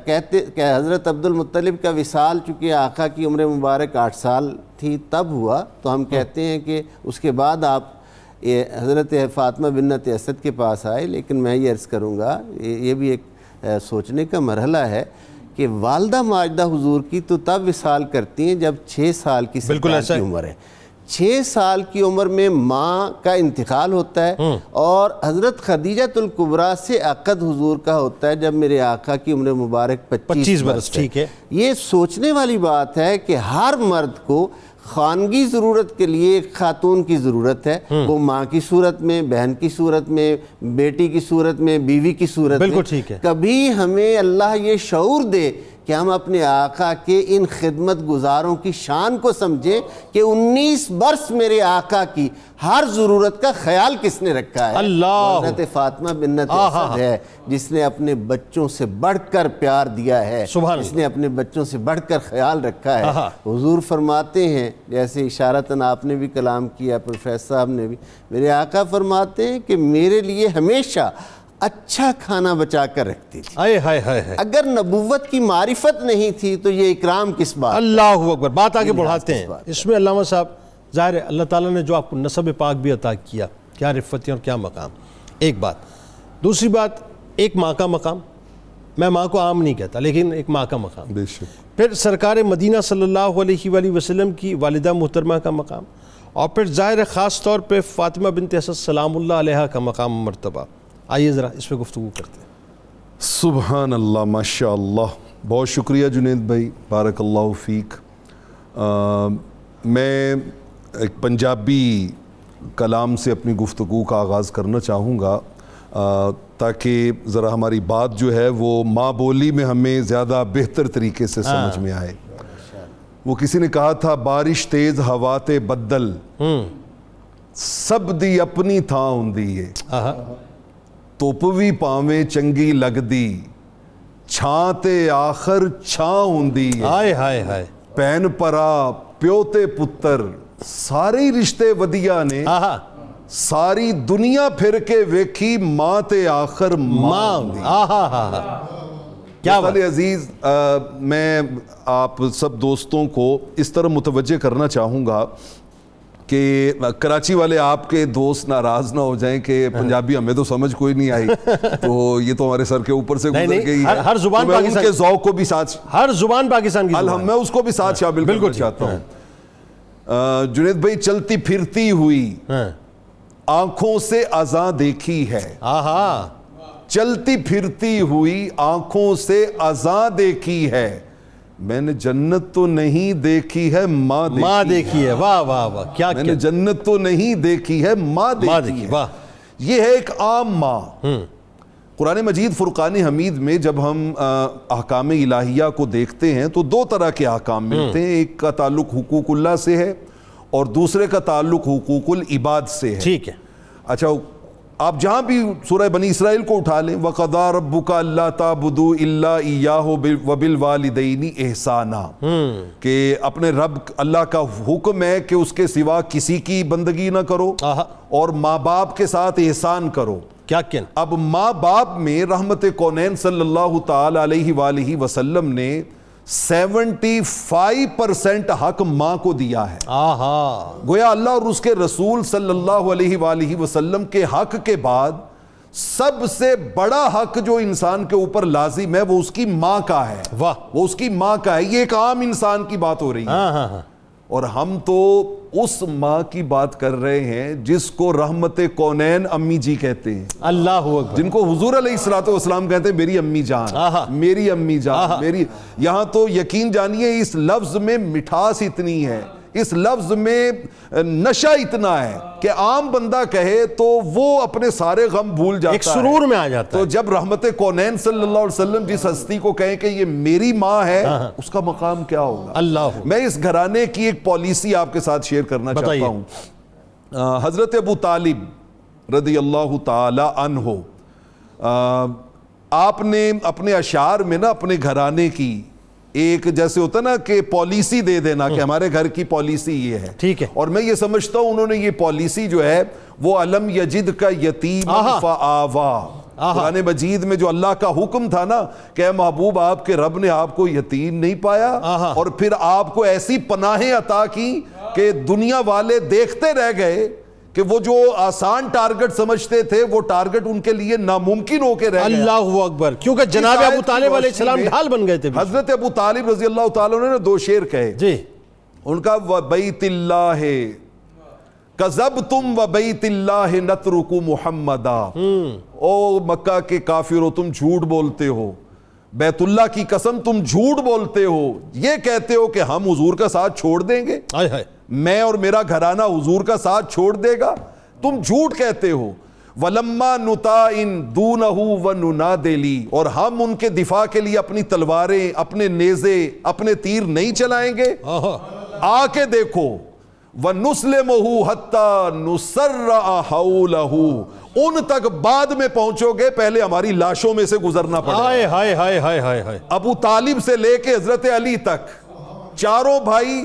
کہتے کہ حضرت عبد المطلب کا وصال چونکہ آقا کی عمر مبارک 8 سال تھی تب ہوا، تو ہم کہتے ہیں کہ اس کے بعد آپ حضرت فاطمہ بنت اسد کے پاس آئے، لیکن میں یہ عرض کروں گا یہ بھی ایک سوچنے کا مرحلہ ہے کہ والدہ ماجدہ حضور کی تو تب وصال کرتی ہیں جب 6 سال کی سرکار کی عمر ہے۔ 6 سال کی عمر میں ماں کا انتقال ہوتا ہے، اور حضرت خدیجہ الکبریٰ سے عقد حضور کا ہوتا ہے جب میرے آقا کی عمر مبارک 25 برس ٹھیک ہے۔ یہ سوچنے والی بات ہے کہ ہر مرد کو خانگی ضرورت کے لیے ایک خاتون کی ضرورت ہے، وہ ماں کی صورت میں، بہن کی صورت میں، بیٹی کی صورت میں، بیوی کی صورت میں۔ کبھی ہمیں اللہ یہ شعور دے کہ ہم اپنے آقا کے ان خدمت گزاروں کی شان کو سمجھیں کہ 19 برس میرے آقا کی ہر ضرورت کا خیال کس نے رکھا ہے۔ حضرت فاطمہ بنت اسد ہے جس نے اپنے بچوں سے بڑھ کر پیار دیا ہے، جس نے اپنے بچوں سے بڑھ کر خیال رکھا ہے۔ حضور فرماتے ہیں، جیسے اشارتاً آپ نے بھی کلام کیا، پروفیسر صاحب نے بھی، میرے آقا فرماتے ہیں کہ میرے لیے ہمیشہ اچھا کھانا بچا کر رکھتی تھی۔ اگر نبوت کی معرفت نہیں تھی تو یہ اکرام کس بات؟ اللہ اکبر۔ بات آگے بڑھاتے ہیں، اس میں علامہ صاحب ظاہر ہے اللہ تعالیٰ نے جو آپ کو نسب پاک بھی عطا کیا، کیا رفتیں اور کیا مقام. ایک بات. دوسری بات، ایک ماں کا مقام، میں ماں کو عام نہیں کہتا لیکن ایک ماں کا مقام. بے شک. پھر سرکار مدینہ صلی اللہ علیہ وآلہ وسلم کی والدہ محترمہ کا مقام، اور پھر ظاہر ہے خاص طور پہ فاطمہ بنت اسد سلام اللہ علیہ کا مقام و مرتبہ. آئیے ذرا اس پہ گفتگو کرتے ہیں. سبحان اللہ، ماشاء اللہ. بہت شکریہ جنید بھائی، بارک اللہ فیک. میں ایک پنجابی کلام سے اپنی گفتگو کا آغاز کرنا چاہوں گا تاکہ ذرا ہماری بات جو ہے وہ ماں بولی میں ہمیں زیادہ بہتر طریقے سے سمجھ میں آئے. وہ کسی نے کہا تھا، بارش تیز ہوا تے بدل سب دی اپنی تھاں ہوندی ہے، ਧੁੱਪ ਵੀ ਭਾਵੇਂ ਚੰਗੀ ਲੱਗਦੀ ਛਾਂ ਤੇ ਆਖਰ ਛਾਂ ਹੁੰਦੀ ਹੈ. ਹਾਏ ਹਾਏ ਹਾਏ. ਭੈਣ ਭਰਾ ਪਿਓ ਤੇ ਪੁੱਤਰ ਸਾਰੇ ਹੀ ਰਿਸ਼ਤੇ ਵਧੀਆ ਨੇ. ਸਾਰੀ ਦੁਨੀਆ ਫਿਰ ਕੇ ਵੇਖੀ ਮਾਂ ਤੇ ਆਖਰ ਮਾਂ ਹੁੰਦੀ. کیا بات. عزیز، میں آپ سب دوستوں کو اس طرح متوجہ کرنا چاہوں گا کہ کراچی والے آپ کے دوست ناراض نہ ہو جائیں کہ پنجابی ہمیں تو سمجھ کوئی نہیں آئی، تو یہ تو ہمارے سر کے اوپر سے گزر گئی ہے. ہر زبان میں ان کے ذوق کو بھی ساتھ، ہر زبان پاکستان کی زبان، میں اس کو بھی ساتھ شامل کرنا چاہتا ہوں. جنید بھائی، چلتی پھرتی ہوئی آنکھوں سے اذاں دیکھی ہے. چلتی پھرتی ہوئی آنکھوں سے اذاں دیکھی ہے، میں نے جنت تو نہیں دیکھی ہے ماں دیکھی ہے. واہ واہ واہ، کیا میں نے جنت تو نہیں دیکھی ہے ماں دیکھی ہے. یہ ہے ایک عام ماں. قرآن مجید فرقان حمید میں جب ہم احکام الہیہ کو دیکھتے ہیں تو دو طرح کے احکام ملتے ہیں. ایک کا تعلق حقوق اللہ سے ہے اور دوسرے کا تعلق حقوق العباد سے ہے. ٹھیک ہے. اچھا، آپ جہاں بھی سورہ بنی اسرائیل کو اٹھا لیں، وَقَضَىٰ رَبُّكَ أَلَّا تَعْبُدُوا إِلَّا إِيَّاهُ وَبِالْوَالِدَيْنِ إِحْسَانًا، کہ اپنے رب اللہ کا حکم ہے کہ اس کے سوا کسی کی بندگی نہ کرو اور ماں باپ کے ساتھ احسان کرو. کیا کیا. اب ماں باپ میں رحمت کونین صلی اللہ تعالی علیہ وآلہ وسلم نے 75% حق ماں کو دیا ہے. گویا اللہ اور اس کے رسول صلی اللہ علیہ وآلہ وسلم کے حق کے بعد سب سے بڑا حق جو انسان کے اوپر لازم ہے وہ اس کی ماں کا ہے. وہ اس کی ماں کا ہے. یہ ایک عام انسان کی بات ہو رہی ہے، اور ہم تو اس ماں کی بات کر رہے ہیں جس کو رحمت کونین امی جی کہتے ہیں. اللہ اکبر. جن کو حضور علیہ السلام کہتے ہیں میری امی جان، میری امی جان، میری. یہاں تو یقین جانیے اس لفظ میں مٹھاس اتنی ہے، اس لفظ میں نشہ اتنا ہے کہ عام بندہ کہے تو وہ اپنے سارے غم بھول جاتا ہے، ایک سرور میں آ جاتا ہے. تو جب رحمت کونین صلی اللہ علیہ وسلم جس ہستی کو کہیں کہ یہ میری ماں ہے، اس کا مقام کیا ہوگا. اللہ. میں اس گھرانے کی ایک پالیسی آپ کے ساتھ شیئر کرنا چاہتا ہوں. حضرت ابو طالب رضی اللہ تعالی عنہ، آپ نے اپنے اشعار میں نا اپنے گھرانے کی ایک جیسے ہوتا نا کہ پالیسی دے دینا کہ ہمارے گھر کی پالیسی یہ ہے. ٹھیک ہے. اور میں یہ سمجھتا ہوں انہوں نے یہ پالیسی جو ہے وہ علم یجد کا یتیم فآوا، قرآن مجید میں جو اللہ کا حکم تھا نا کہ اے محبوب آپ کے رب نے آپ کو یتیم نہیں پایا اور پھر آپ کو ایسی پناہیں عطا کی کہ دنیا والے دیکھتے رہ گئے کہ وہ جو آسان ٹارگٹ سمجھتے تھے وہ ٹارگٹ ان کے لیے ناممکن ہو کے رہ گیا. اللہ اکبر. کیونکہ جناب ابو طالب علیہ السلام ڈھال بن گئے تھے. حضرت ابو طالب رضی اللہ تعالیٰ عنہ نے دو شعر کہے. جی. ان کا وَبَيْتِ اللَّهِ كَذَبْتُمْ وَبَيْتِ اللَّهِ نَتْرُكُ مُحَمَّدًا، او مکہ کے کافرو تم جھوٹ بولتے ہو، بیت اللہ کی قسم تم جھوٹ بولتے ہو، یہ کہتے ہو کہ ہم حضور کا ساتھ چھوڑ دیں گے، میں اور میرا گھرانہ حضور کا ساتھ چھوڑ دے گا، تم جھوٹ کہتے ہو. وَلَمَّا نُطَائِن دُونَهُ وَنُنَادِلِي، اور ہم ان کے دفاع کے لیے اپنی تلواریں، اپنے نیزے، اپنے تیر نہیں چلائیں گے. آ کے دیکھو. وَنُسْلِمُهُ حَتَّى نُسَرَّعَ حَوْلَهُ، ان تک بعد میں پہنچو گے، پہلے ہماری لاشوں میں سے گزرنا پڑے. ابو طالب سے لے کے حضرت علی تک چاروں بھائی،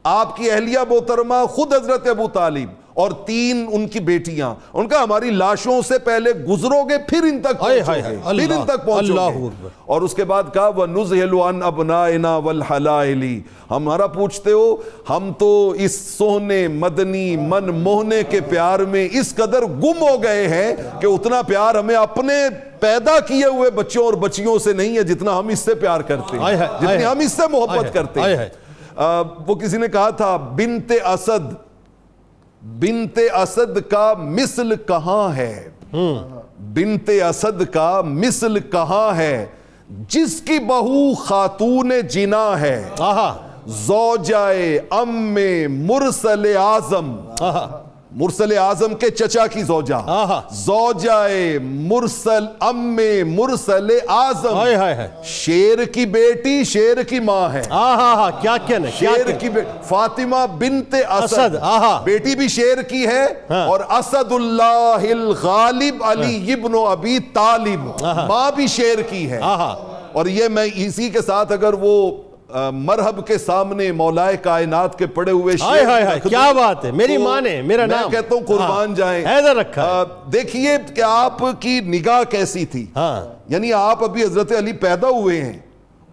آپ کی اہلیہ محترمہ، خود حضرت ابو طالب اور 3 ان کی بیٹیاں. ان کا ہماری لاشوں سے پہلے گزرو گے پھر ان تک پہنچو گے, پھر ان تک پہنچو گے. اور اس کے بعد کہا وَنُزْهِلُ عَنْ أَبْنَائِنَا وَالْحَلَائِلِ, ہمارا پوچھتے ہو ہم تو اس سونے مدنی من موہنے کے پیار میں اس قدر گم ہو گئے ہیں کہ اتنا پیار ہمیں اپنے پیدا کیے ہوئے بچوں اور بچیوں سے نہیں ہے جتنا ہم اس سے پیار کرتے ہیں, جتنی ہم اس سے محبت کرتے ہیں. وہ کسی نے کہا تھا بنت اسد کا مثل کہاں ہے, بنت اسد کا مثل کہاں ہے, جس کی بہو خاتون جنا ہے, زوجائے ام مرسل اعظم, مرسل اعظم کے چچا کی زوجہ, زوجائے مرسل ام مرسل اعظم, شیر کی بیٹی شیر کی ماں ہے. کیا کہنا, شیر کی فاطمہ بنت اسد, بیٹی بھی شیر کی ہے, اور اسد اللہ الغالب علی ابن ابی طالب, ماں بھی شیر کی ہے. اور یہ میں اسی کے ساتھ اگر وہ مرحب کے سامنے مولائے کائنات کے پڑے ہوئے شعر, کیا بات ہے, میری ماں نے میرا نام, میں کہتا ہوں قربان جائیں. حیدر رکھا. دیکھیے کہ آپ کی نگاہ کیسی تھی, یعنی آپ ابھی حضرت علی پیدا ہوئے ہیں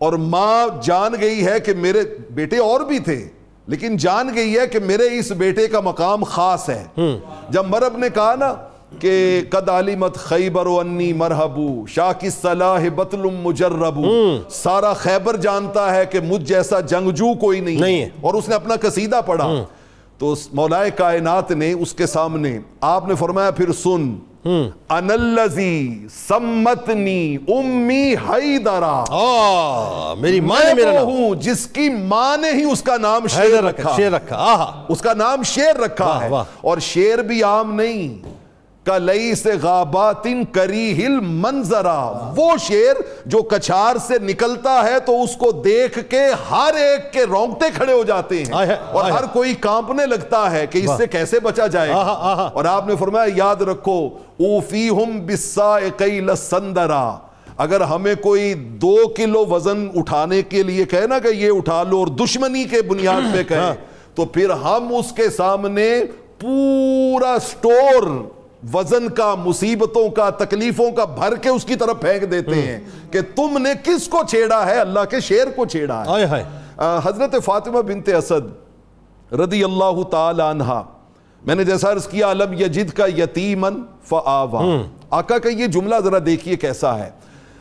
اور ماں جان گئی ہے کہ میرے بیٹے اور بھی تھے, لیکن جان گئی ہے کہ میرے اس بیٹے کا مقام خاص ہے. جب مرحب نے کہا نا کہ قد علمت خیبر انی مرحبو شاک الصلاح بطل مجربو, سارا خیبر جانتا ہے کہ مجھ جیسا جنگجو کوئی نہیں ہے, اور اس نے اپنا قصیدہ پڑھا. تو مولائے کائنات نے اس کے سامنے آپ نے فرمایا پھر سن, انا الذی سمتنی امی حیدرا, میری ماں نے میرا نام, ہوں جس کی ماں نے ہی اس کا نام شیر رکھا, اس کا نام شیر رکھا ہے. اور شیر بھی عام نہیں, کلیس غابات کریہ المنظرا, وہ شیر جو کچھار سے نکلتا ہے تو اس کو دیکھ کے ہر ایک کے رونگٹے کھڑے ہو جاتے ہیں, اور ہر کوئی کانپنے لگتا ہے کہ اس سے کیسے بچا جائے گا. اور آپ نے فرمایا یاد رکھو اوفیہم بالسائقی لسندرا, اگر ہمیں کوئی 2 کلو وزن اٹھانے کے لیے کہے نا کہ یہ اٹھا لو, اور دشمنی کے بنیاد پہ کہے, تو پھر ہم اس کے سامنے پورا سٹور وزن کا, مصیبتوں کا, تکلیفوں کا بھر کے اس کی طرف پھینک دیتے ہیں کہ تم نے کس کو چھیڑا ہے, اللہ کے شیر کو چھیڑا ہے. حضرت فاطمہ بنت اسد رضی اللہ تعالی عنہا, میں نے جیسا عرض کیا علم یجد کا یتیمن فآوا, آقا کا یہ جملہ ذرا دیکھیے کیسا ہے.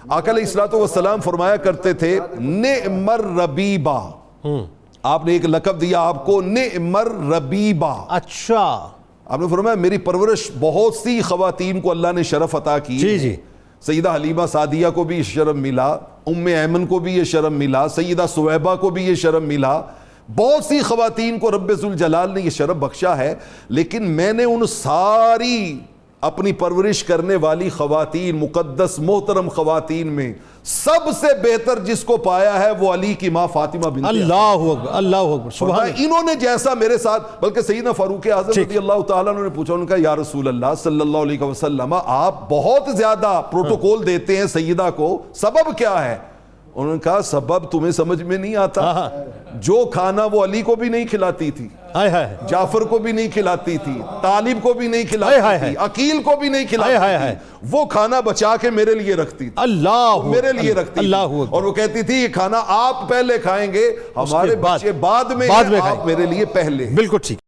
آقا علیہ الصلوۃ والسلام فرمایا کرتے تھے نعم الربیبہ, آپ نے ایک لقب دیا آپ کو نعم الربیبہ. اچھا, آپ نے فرمایا میری پرورش بہت سی خواتین کو اللہ نے شرف عطا کی. جی سیدہ حلیمہ سعدیہ کو بھی یہ شرف ملا, ام ایمن کو بھی یہ شرف ملا, سیدہ سویبہ کو بھی یہ شرف ملا, بہت سی خواتین کو رب ذوالجلال نے یہ شرف بخشا ہے. لیکن میں نے ان ساری اپنی پرورش کرنے والی خواتین, مقدس محترم خواتین میں سب سے بہتر جس کو پایا ہے وہ علی کی ماں فاطمہ بنت اسد. اللہ اکبر, اللہ اکبر, سبحان اللہ. انہوں نے جیسا میرے ساتھ, بلکہ سیدنا فاروق اعظم رضی اللہ تعالیٰ نے پوچھا, انہوں نے کہا یا رسول اللہ صلی اللہ علیہ وسلم آپ بہت زیادہ پروٹوکول دیتے ہیں سیدہ کو, سبب کیا ہے؟ انہوں نے کہا سبب تمہیں سمجھ میں نہیں آتا, جو کھانا وہ علی کو بھی نہیں کھلاتی تھی, جعفر کو بھی نہیں کھلاتی تھی, طالب کو بھی نہیں کھلاتی تھی, عقیل کو بھی نہیں کھلاتی تھی, وہ کھانا بچا کے میرے لیے رکھتی تھی, اللہ میرے لیے رکھتی تھی, اور وہ کہتی تھی یہ کھانا آپ پہلے کھائیں گے, ہمارے بچے بعد میں, آپ میرے لیے پہلے. بالکل ٹھیک.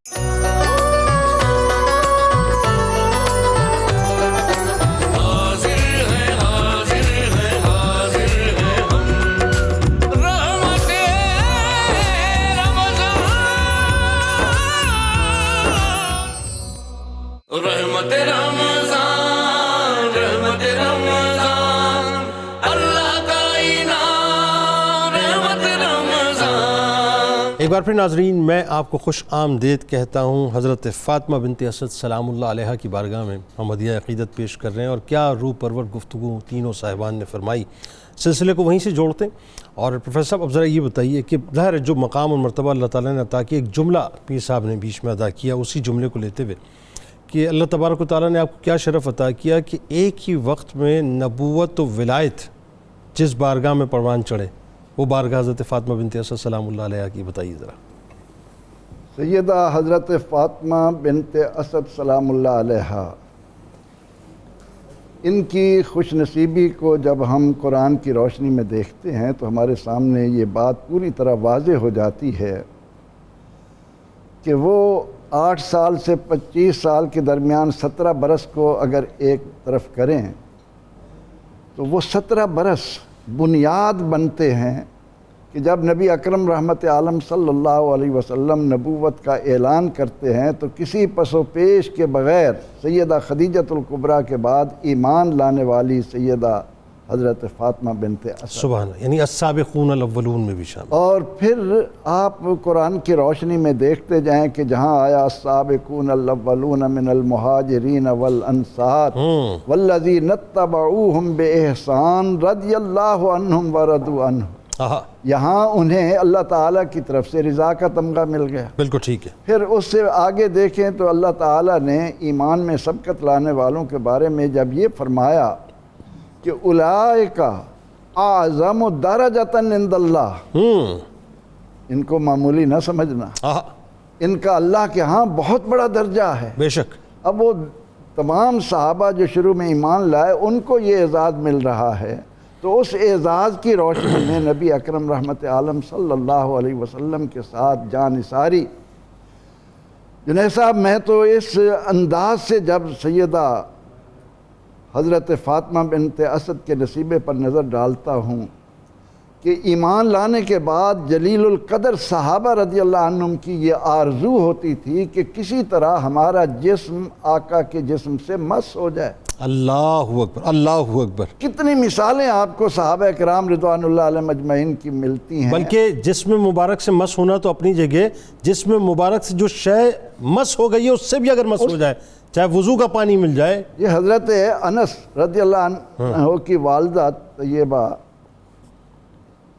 رحمت رمضان رحمت رمضان اللہ کا انعام رحمت رمضان. ایک بار پھر ناظرین میں آپ کو خوش آمدید کہتا ہوں. حضرت فاطمہ بنت اسد سلام اللہ علیہا کی بارگاہ میں ہم ہدیہ عقیدت پیش کر رہے ہیں, اور کیا روح پرور گفتگو تینوں صاحبان نے فرمائی. سلسلے کو وہیں سے جوڑتے ہیں. اور پروفیسر صاحب اب ذرا یہ بتائیے کہ ظاہر ہے جو مقام اور مرتبہ اللہ تعالیٰ نے عطا کیا, ایک جملہ پیر صاحب نے بیچ میں ادا کیا, اسی جملے کو لیتے ہوئے کہ اللہ تبارک و تعالیٰ نے آپ کو کیا شرف عطا کیا کہ ایک ہی وقت میں نبوت و ولایت جس بارگاہ میں پروان چڑھے وہ بارگاہ حضرت فاطمہ بنت اسد سلام اللہ علیہ کی. بتائیے ذرا. سیدہ حضرت فاطمہ بنت اسد سلام اللہ علیہا، ان کی خوش نصیبی کو جب ہم قرآن کی روشنی میں دیکھتے ہیں تو ہمارے سامنے یہ بات پوری طرح واضح ہو جاتی ہے کہ وہ 8 سال سے 25 سال کے درمیان 17 برس کو اگر ایک طرف کریں تو وہ 17 برس بنیاد بنتے ہیں کہ جب نبی اکرم رحمت عالم صلی اللہ علیہ وسلم نبوت کا اعلان کرتے ہیں تو کسی پس و پیش کے بغیر سیدہ خدیجۃ الکبریٰ کے بعد ایمان لانے والی سیدہ حضرت فاطمہ بنت اسد، سبحان اللہ، یعنی السابقون الاولون میں بھی شامل۔ اور پھر آپ قرآن کی روشنی میں دیکھتے جائیں کہ جہاں آیا السابقون الاولون من المہاجرین والانصار والذین اتبعوہم بإحسان رضی اللہ عنہم ورضوا عنہ، یہاں انہیں اللہ تعالیٰ کی طرف سے رضا کا تمغہ مل گیا۔ بالکل ٹھیک ہے۔ پھر اس سے آگے دیکھیں تو اللہ تعالیٰ نے ایمان میں سبقت لانے والوں کے بارے میں جب یہ فرمایا کہ اولئک اعظم درجۃ عند اللہ، ان کو معمولی نہ سمجھنا، ان کا اللہ کے ہاں بہت بڑا درجہ ہے۔ بے شک۔ اب وہ تمام صحابہ جو شروع میں ایمان لائے ان کو یہ اعزاز مل رہا ہے، تو اس اعزاز کی روشنی میں نبی اکرم رحمت عالم صلی اللہ علیہ وسلم کے ساتھ جان نثاری۔ جنید صاحب، میں تو اس انداز سے جب سیدہ حضرت فاطمہ بنت اسد کے نصیبے پر نظر ڈالتا ہوں کہ ایمان لانے کے بعد جلیل القدر صحابہ رضی اللہ عنہم کی یہ آرزو ہوتی تھی کہ کسی طرح ہمارا جسم آقا کے جسم سے مس ہو جائے۔ اللہ اکبر، اللہ اکبر۔ کتنی مثالیں آپ کو صحابہ کرام رضوان اللہ علیہم اجمعین کی ملتی ہیں۔ بلکہ جسم مبارک سے مس ہونا تو اپنی جگہ، جسم مبارک سے جو شے مس ہو گئی ہے اس سے بھی اگر مس ہو جائے، چاہے وضو کا پانی مل جائے۔ یہ حضرت انس رضی اللہ عنہ کی والدہ طیبہ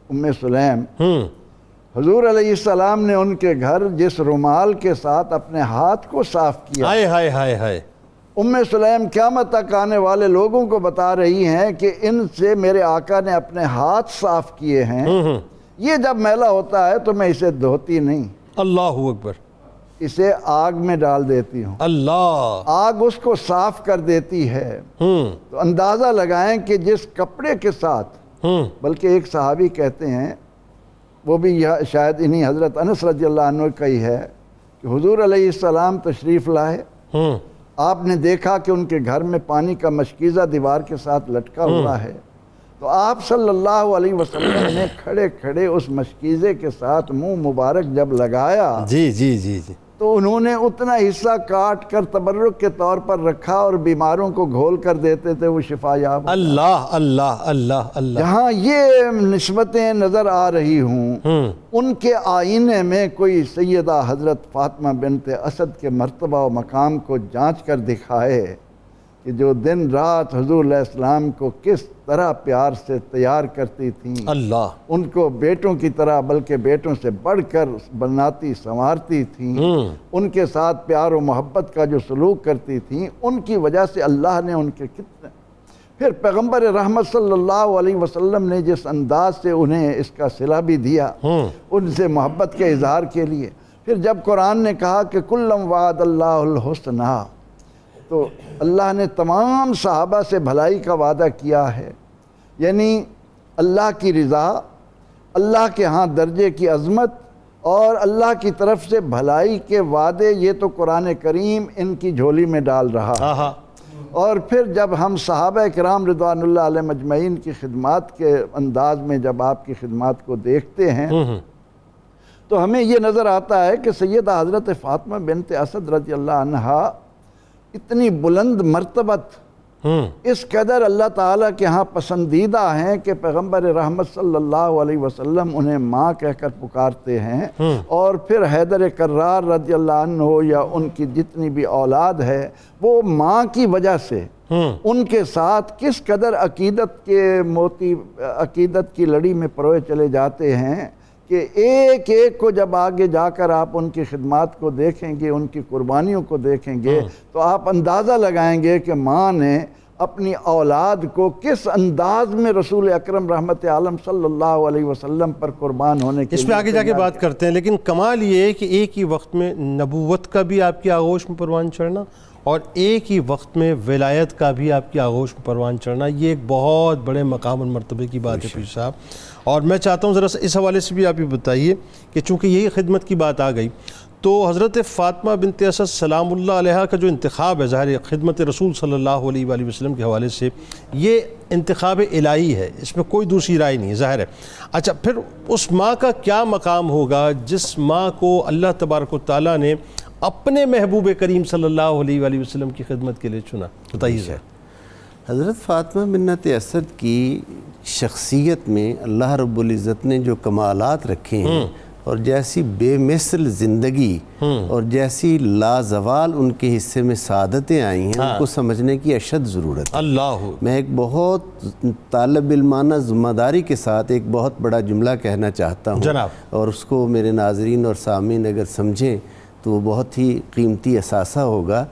ام سلیم، حضور علیہ السلام نے ان کے گھر جس رومال کے ساتھ اپنے ہاتھ کو صاف کیا، ہائے ہائے ہائے ہائے، ام سلیم قیامت تک آنے والے لوگوں کو بتا رہی ہیں کہ ان سے میرے آقا نے اپنے ہاتھ صاف کیے ہیں، یہ جب میلا ہوتا ہے تو میں اسے دھوتی نہیں، اللہ اکبر، اسے آگ میں ڈال دیتی ہوں، اللہ، آگ اس کو صاف کر دیتی ہے۔ تو اندازہ لگائیں کہ جس کپڑے کے ساتھ، بلکہ ایک صحابی کہتے ہیں، وہ بھی شاید انہی حضرت انس رضی اللہ عنہ کا ہی ہے، کہ حضور علیہ السلام تشریف لائے، آپ نے دیکھا کہ ان کے گھر میں پانی کا مشکیزہ دیوار کے ساتھ لٹکا ہوا ہے، تو آپ صلی اللہ علیہ وسلم نے کھڑے کھڑے اس مشکیزے کے ساتھ منہ مبارک جب لگایا، جی جی جی جی، تو انہوں نے اتنا حصہ کاٹ کر تبرک کے طور پر رکھا اور بیماروں کو گھول کر دیتے تھے، وہ شفا یاب۔ اللہ اللہ اللہ اللہ۔ جہاں یہ نسبتیں نظر آ رہی ہوں، ان کے آئینے میں کوئی سیدہ حضرت فاطمہ بنت اسد کے مرتبہ و مقام کو جانچ کر دکھائے کہ جو دن رات حضور علیہ السلام کو کس طرح پیار سے تیار کرتی تھیں، اللہ، ان کو بیٹوں کی طرح بلکہ بیٹوں سے بڑھ کر بناتی سنوارتی تھیں، ان کے ساتھ پیار و محبت کا جو سلوک کرتی تھیں، ان کی وجہ سے اللہ نے ان کے کتنے، پھر پیغمبر رحمت صلی اللہ علیہ وسلم نے جس انداز سے انہیں اس کا صلہ بھی دیا، ان سے محبت کے اظہار کے لیے۔ پھر جب قرآن نے کہا کہ کلم وعد اللہ الحسنہ، تو اللہ نے تمام صحابہ سے بھلائی کا وعدہ کیا ہے، یعنی اللہ کی رضا، اللہ کے ہاں درجے کی عظمت اور اللہ کی طرف سے بھلائی کے وعدے، یہ تو قرآن کریم ان کی جھولی میں ڈال رہا ہے۔ اور پھر جب ہم صحابہ کرام رضوان اللہ علیہم اجمعین کی خدمات کے انداز میں جب آپ کی خدمات کو دیکھتے ہیں تو ہمیں یہ نظر آتا ہے کہ سیدہ حضرت فاطمہ بنت اسد رضی اللہ عنہا اتنی بلند مرتبت، اس قدر اللہ تعالیٰ کے ہاں پسندیدہ ہیں کہ پیغمبر رحمت صلی اللہ علیہ وسلم انہیں ماں کہہ کر پکارتے ہیں، اور پھر حیدر کرار رضی اللہ عنہ یا ان کی جتنی بھی اولاد ہے وہ ماں کی وجہ سے ان کے ساتھ کس قدر عقیدت کے موتی، عقیدت کی لڑی میں پروئے چلے جاتے ہیں کہ ایک ایک کو جب آگے جا کر آپ ان کی خدمات کو دیکھیں گے، ان کی قربانیوں کو دیکھیں گے، تو آپ اندازہ لگائیں گے کہ ماں نے اپنی اولاد کو کس انداز میں رسول اکرم رحمت عالم صلی اللہ علیہ وسلم پر قربان ہونے کے اس پہ آگے جا کے بات کرتے ہیں، لیکن کمال یہ ہے کہ ایک ہی وقت میں نبوت کا بھی آپ کی آغوش میں پروان چڑھنا اور ایک ہی وقت میں ولایت کا بھی آپ کی آغوش میں پروان چڑھنا، یہ ایک بہت بڑے مقام اور مرتبے کی بات ہے پیر صاحب. اور میں چاہتا ہوں ذرا اس حوالے سے بھی آپ یہ بتائیے کہ چونکہ یہی خدمت کی بات آ گئی تو حضرت فاطمہ بنت اسد سلام اللہ علیہا کا جو انتخاب ہے ظاہر خدمت رسول صلی اللہ علیہ وآلہ وسلم کے حوالے سے یہ انتخاب الہی ہے، اس میں کوئی دوسری رائے نہیں ہے ظاہر ہے. اچھا پھر اس ماں کا کیا مقام ہوگا جس ماں کو اللہ تبارک و تعالیٰ نے اپنے محبوب کریم صلی اللہ علیہ وآلہ وسلم کی خدمت کے لیے چنا؟ بتائیے ذرا. حضرت فاطمہ بنت اسد کی شخصیت میں اللہ رب العزت نے جو کمالات رکھے ہیں اور جیسی بے مثل زندگی اور جیسی لازوال ان کے حصے میں سعادتیں آئی ہیں ان کو سمجھنے کی اشد ضرورت ہے. اللہ میں ایک بہت طالب علمانہ ذمہ داری کے ساتھ ایک بہت بڑا جملہ کہنا چاہتا ہوں جناب، اور اس کو میرے ناظرین اور سامعین اگر سمجھیں تو وہ بہت ہی قیمتی اثاثہ ہوگا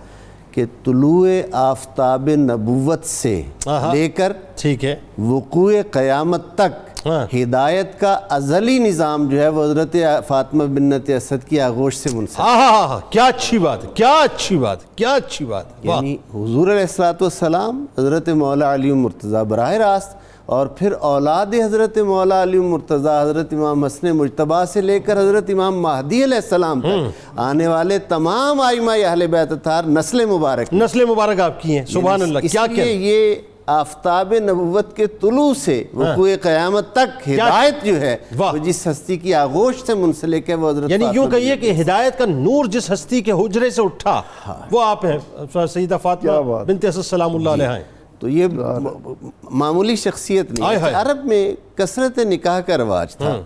کہ طلوع آفتاب نبوت سے لے کر ٹھیک ہے وقوع قیامت تک ہدایت کا ازلی نظام جو ہے وہ حضرت فاطمہ بنت اسد کی آغوش سے منسلک. کیا اچھی بات، کیا اچھی بات، کیا اچھی بات. یعنی حضور علیہ السلام حضرت مولا علی مرتضیٰ براہ راست اور پھر اولاد حضرت مولا علی مرتضیٰ حضرت امام حسن مجتبیٰ سے لے کر حضرت امام مہدی علیہ السلام تک آنے والے تمام ائمہ اہل بیت اطہار نسل مبارک آپ کی ہیں. سبحان اللہ. کیا یہ آفتاب نبوت کے طلوع سے وقوع قیامت تک ہدایت جو ہے وہ جس ہستی کی آغوش سے منسلک ہے وہ حضرت یعنی یوں کہیے کہ ہدایت کا نور جس ہستی کے حجرے سے اٹھا وہ آپ ہیں سیدہ فاطمہ بنت اسد سلام اللہ علیہا ہیں. تو یہ معمولی شخصیت نہیں ہے. عرب میں کثرت نکاح کا رواج تھا.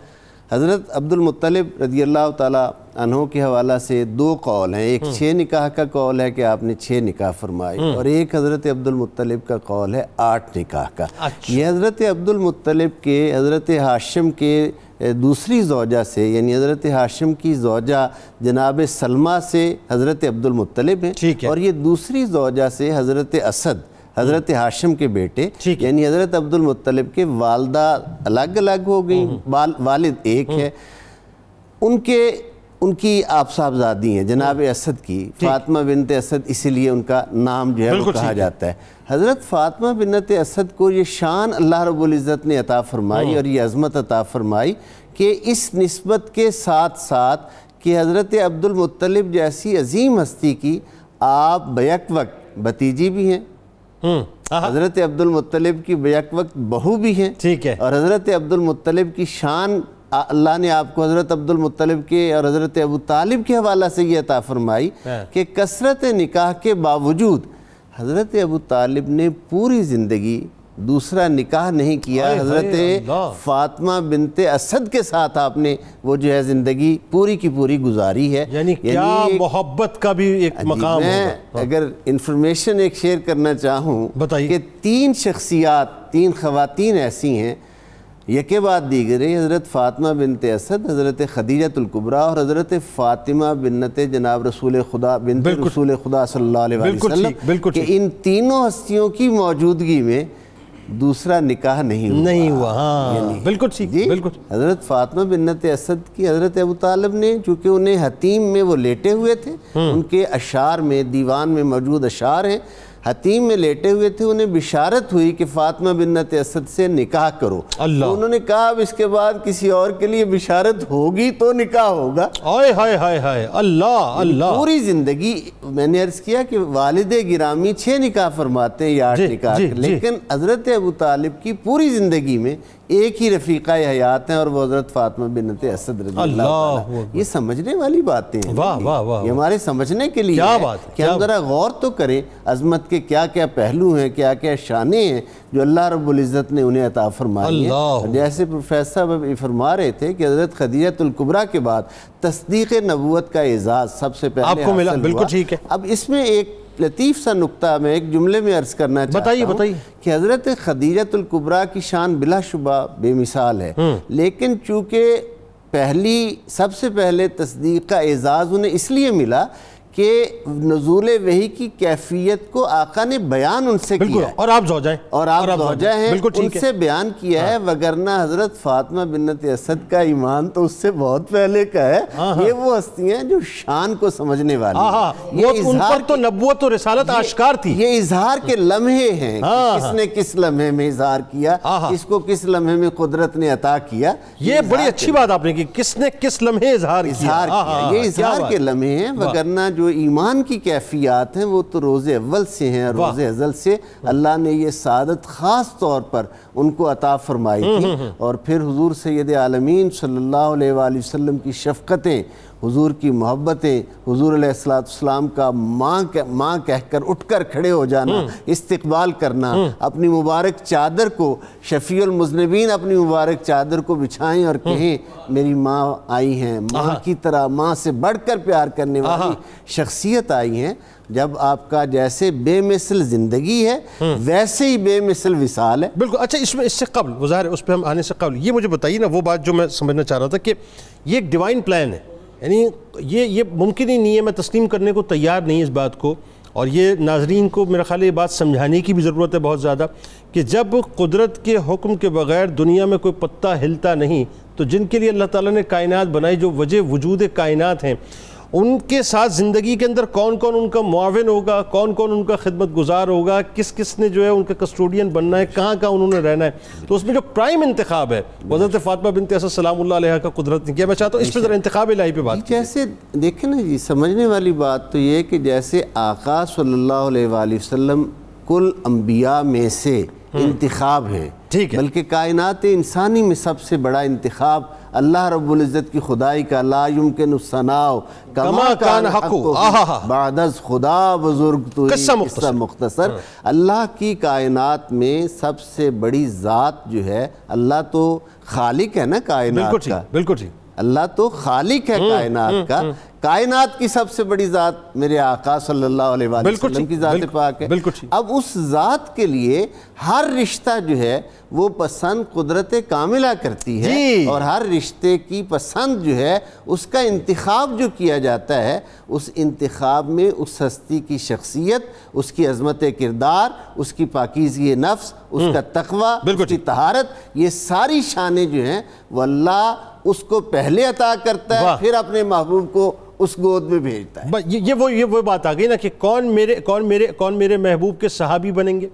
حضرت عبد المطلب رضی اللہ تعالیٰ عنہ کے حوالہ سے دو قول ہیں. ایک 6 نکاح کا قول ہے کہ آپ نے 6 نکاح فرمائے اور ایک حضرت عبد المطلب کا قول ہے 8 نکاح کا. یہ حضرت عبد المطلب کے حضرت ہاشم کے دوسری زوجہ سے یعنی حضرت ہاشم کی زوجہ جناب سلمہ سے حضرت عبد المطلب ہیں اور یہ دوسری زوجہ سے حضرت اسد حضرت ہاشم کے بیٹے یعنی حضرت عبد المطلب کے والدہ الگ الگ ہو گئیں، والد ایک ہے. ان کی آپ صاحبزادی ہیں جناب اسد کی فاطمہ بنت اسد، اسی لیے ان کا نام جو ہے وہ کہا جاتا ہے. حضرت فاطمہ بنت اسد کو یہ شان اللہ رب العزت نے عطا فرمائی اور یہ عظمت عطا فرمائی کہ اس نسبت کے ساتھ ساتھ کہ حضرت عبد المطلب جیسی عظیم ہستی کی آپ بیک وقت بھتیجی بھی ہیں، حضرت عبد المطلب کی بیک وقت بہو بھی ہیں اور حضرت عبد المطلب کی شان اللہ نے آپ کو حضرت عبد المطلب کے اور حضرت ابو طالب کے حوالہ سے یہ عطا فرمائی کہ کثرت نکاح کے باوجود حضرت ابو طالب نے پوری زندگی دوسرا نکاح نہیں کیا. حضرت فاطمہ بنت اسد کے ساتھ آپ نے وہ جو ہے زندگی پوری کی پوری گزاری ہے. یعنی کیا محبت کا بھی ایک مقام ہے. میں اگر انفارمیشن ایک شیئر کرنا چاہوں کہ 3 شخصیات 3 خواتین ایسی ہیں یکے بعد دیگرے حضرت فاطمہ بنت اسد، حضرت خدیجۃ الکبریٰ اور حضرت فاطمہ بنت جناب رسول خدا بنت رسول خدا صلی اللہ علیہ وسلم کہ ان تینوں ہستیوں کی موجودگی میں دوسرا نکاح نہیں ہوا. بالکل بالکل. حضرت فاطمہ بنت اسد کی حضرت ابو طالب نے چونکہ انہیں حتیم میں وہ لیٹے ہوئے تھے، ان کے اشعار میں دیوان میں موجود اشعار ہیں، حتیم میں لیٹے ہوئے تھے، انہیں بشارت ہوئی کہ فاطمہ بنت اسد سے نکاح کرو. تو انہوں نے کہا اب اس کے بعد کسی اور کے لیے بشارت ہوگی تو نکاح ہوگا. اللہ پوری زندگی میں نے عرض کیا کہ والد گرامی 6 نکاح فرماتے ہیں یا 8 نکاح، لیکن حضرت ابو طالب کی پوری زندگی میں ایک ہی رفیقہ حیات ہیں اور وہ حضرت فاطمہ بنت اسد رضی اللہ عنہا. یہ سمجھنے والی باتیں ہیں، یہ ہمارے سمجھنے کے لیے کہ ہم ذرا غور تو کریں عظمت کے کیا کیا پہلو ہیں، کیا کیا شانیں ہیں جو اللہ رب العزت نے انہیں عطا فرمائی ہیں. جیسے پروفیسر صاحب ابھی فرما رہے تھے کہ حضرت خدیجۃ الکبریٰ کے بعد تصدیق نبوت کا اعزاز سب سے پہلے آپ کو ملا. بالکل ٹھیک ہے. اب اس میں ایک لطیف سا نقطہ میں ایک جملے میں عرض کرنا چاہتا ہوں کہ حضرت خدیجۃ الکبریٰ کی شان بلا شبہ بے مثال ہے، لیکن چونکہ سب سے پہلے تصدیق کا اعزاز انہیں اس لیے ملا کہ نزول وحی کی کیفیت کو آقا نے بیان ان سے کیا ہے، اور آپ زوجہ ہیں ان سے بیان کیا ہے، وگرنہ حضرت فاطمہ بنت اسد کا ایمان تو اس سے بہت پہلے کا ہے۔ یہ وہ ہستیاں جو شان کو سمجھنے والی، ان پر تو نبوت و رسالت آشکار تھی۔ یہ اظہار کے لمحے ہیں، کس نے کس لمحے میں اظہار کیا، کس کو کس لمحے میں قدرت نے عطا کیا۔ یہ بڑی اچھی بات آپ نے کی، کس نے کس لمحے اظہار کیا، یہ اظہار کے لمحے ہیں، وگرنہ جو ایمان کی کیفیات ہیں وہ تو روز اول سے ہیں، روز ازل سے اللہ نے یہ سعادت خاص طور پر ان کو عطا فرمائی تھی۔ اور پھر حضور سید عالمین صلی اللہ علیہ وآلہ وسلم کی شفقتیں، حضور کی محبتیں، حضور علیہ السلام کا ماں کہہ کر اٹھ کر کھڑے ہو جانا، استقبال کرنا، اپنی مبارک چادر کو، شفیع المذنبین اپنی مبارک چادر کو بچھائیں اور کہیں میری ماں آئی ہیں، ماں کی طرح، ماں سے بڑھ کر پیار کرنے والی شخصیت آئی ہیں۔ جب آپ کا جیسے بے مثل زندگی ہے ویسے ہی بے مثل وصال ہے۔ بالکل۔ اچھا، اس سے قبل وظاہر اس پہ ہم آنے سے قبل یہ مجھے بتائیے نا وہ بات جو میں سمجھنا چاہ رہا تھا کہ یہ ایک ڈیوائن پلان ہے، یعنی یہ ممکن ہی نہیں ہے، میں تسلیم کرنے کو تیار نہیں اس بات کو، اور یہ ناظرین کو میرا خیال ہے یہ بات سمجھانے کی بھی ضرورت ہے بہت زیادہ، کہ جب قدرت کے حکم کے بغیر دنیا میں کوئی پتا ہلتا نہیں تو جن کے لیے اللہ تعالیٰ نے کائنات بنائی، جو وجہ وجود کائنات ہیں، ان کے ساتھ زندگی کے اندر کون کون ان کا معاون ہوگا، کون کون ان کا خدمت گزار ہوگا، کس کس نے جو ہے ان کا کسٹوڈین بننا ہے، کہاں کہاں انہوں نے رہنا ہے، تو اس میں جو پرائم انتخاب ہے حضرت فاطمہ بنت اسد سلام اللہ علیہ کا قدرت نے کیا۔ میں چاہتا ہوں اس پہ ذرا انتخاب الہی پہ بات کیجئے۔ جیسے دیکھیں نا جی، سمجھنے والی بات تو یہ ہے کہ جیسے آقا صلی اللہ علیہ وآلہ وسلم کل انبیاء میں سے انتخاب ہے، بلکہ کائنات انسانی میں سب سے بڑا انتخاب اللہ رب العزت کی خدائی کا، لا یمکن الثناء کما کان حقہ بعد از خدا بزرگ تو قصہ مختصر۔ اللہ کی کائنات میں سب سے بڑی ذات جو ہے، اللہ تو خالق ہے نا کائنات کا، بالکل ٹھیک، اللہ تو خالق ہے کائنات کا، کائنات کی سب سے بڑی ذات میرے آقا صلی اللہ علیہ وسلم کی ذات پاک ہے۔ اب اس ذات کے لیے ہر رشتہ جو ہے وہ پسند قدرت کاملہ کرتی ہے، اور ہر رشتے کی پسند جو ہے اس کا انتخاب جو کیا جاتا ہے، اس انتخاب میں اس ہستی کی شخصیت، اس کی عظمت کردار، اس کی پاکیزگی نفس، اس کا تقوی، اس کی طہارت، یہ ساری شانیں جو ہیں وہ اللہ اس کو پہلے عطا کرتا ہے، پھر اپنے محبوب کو اس گود میں بھیجتا ہے۔ یہ وہ بات آ گئی نا کہ کون میرے محبوب کے صحابی بنیں گے،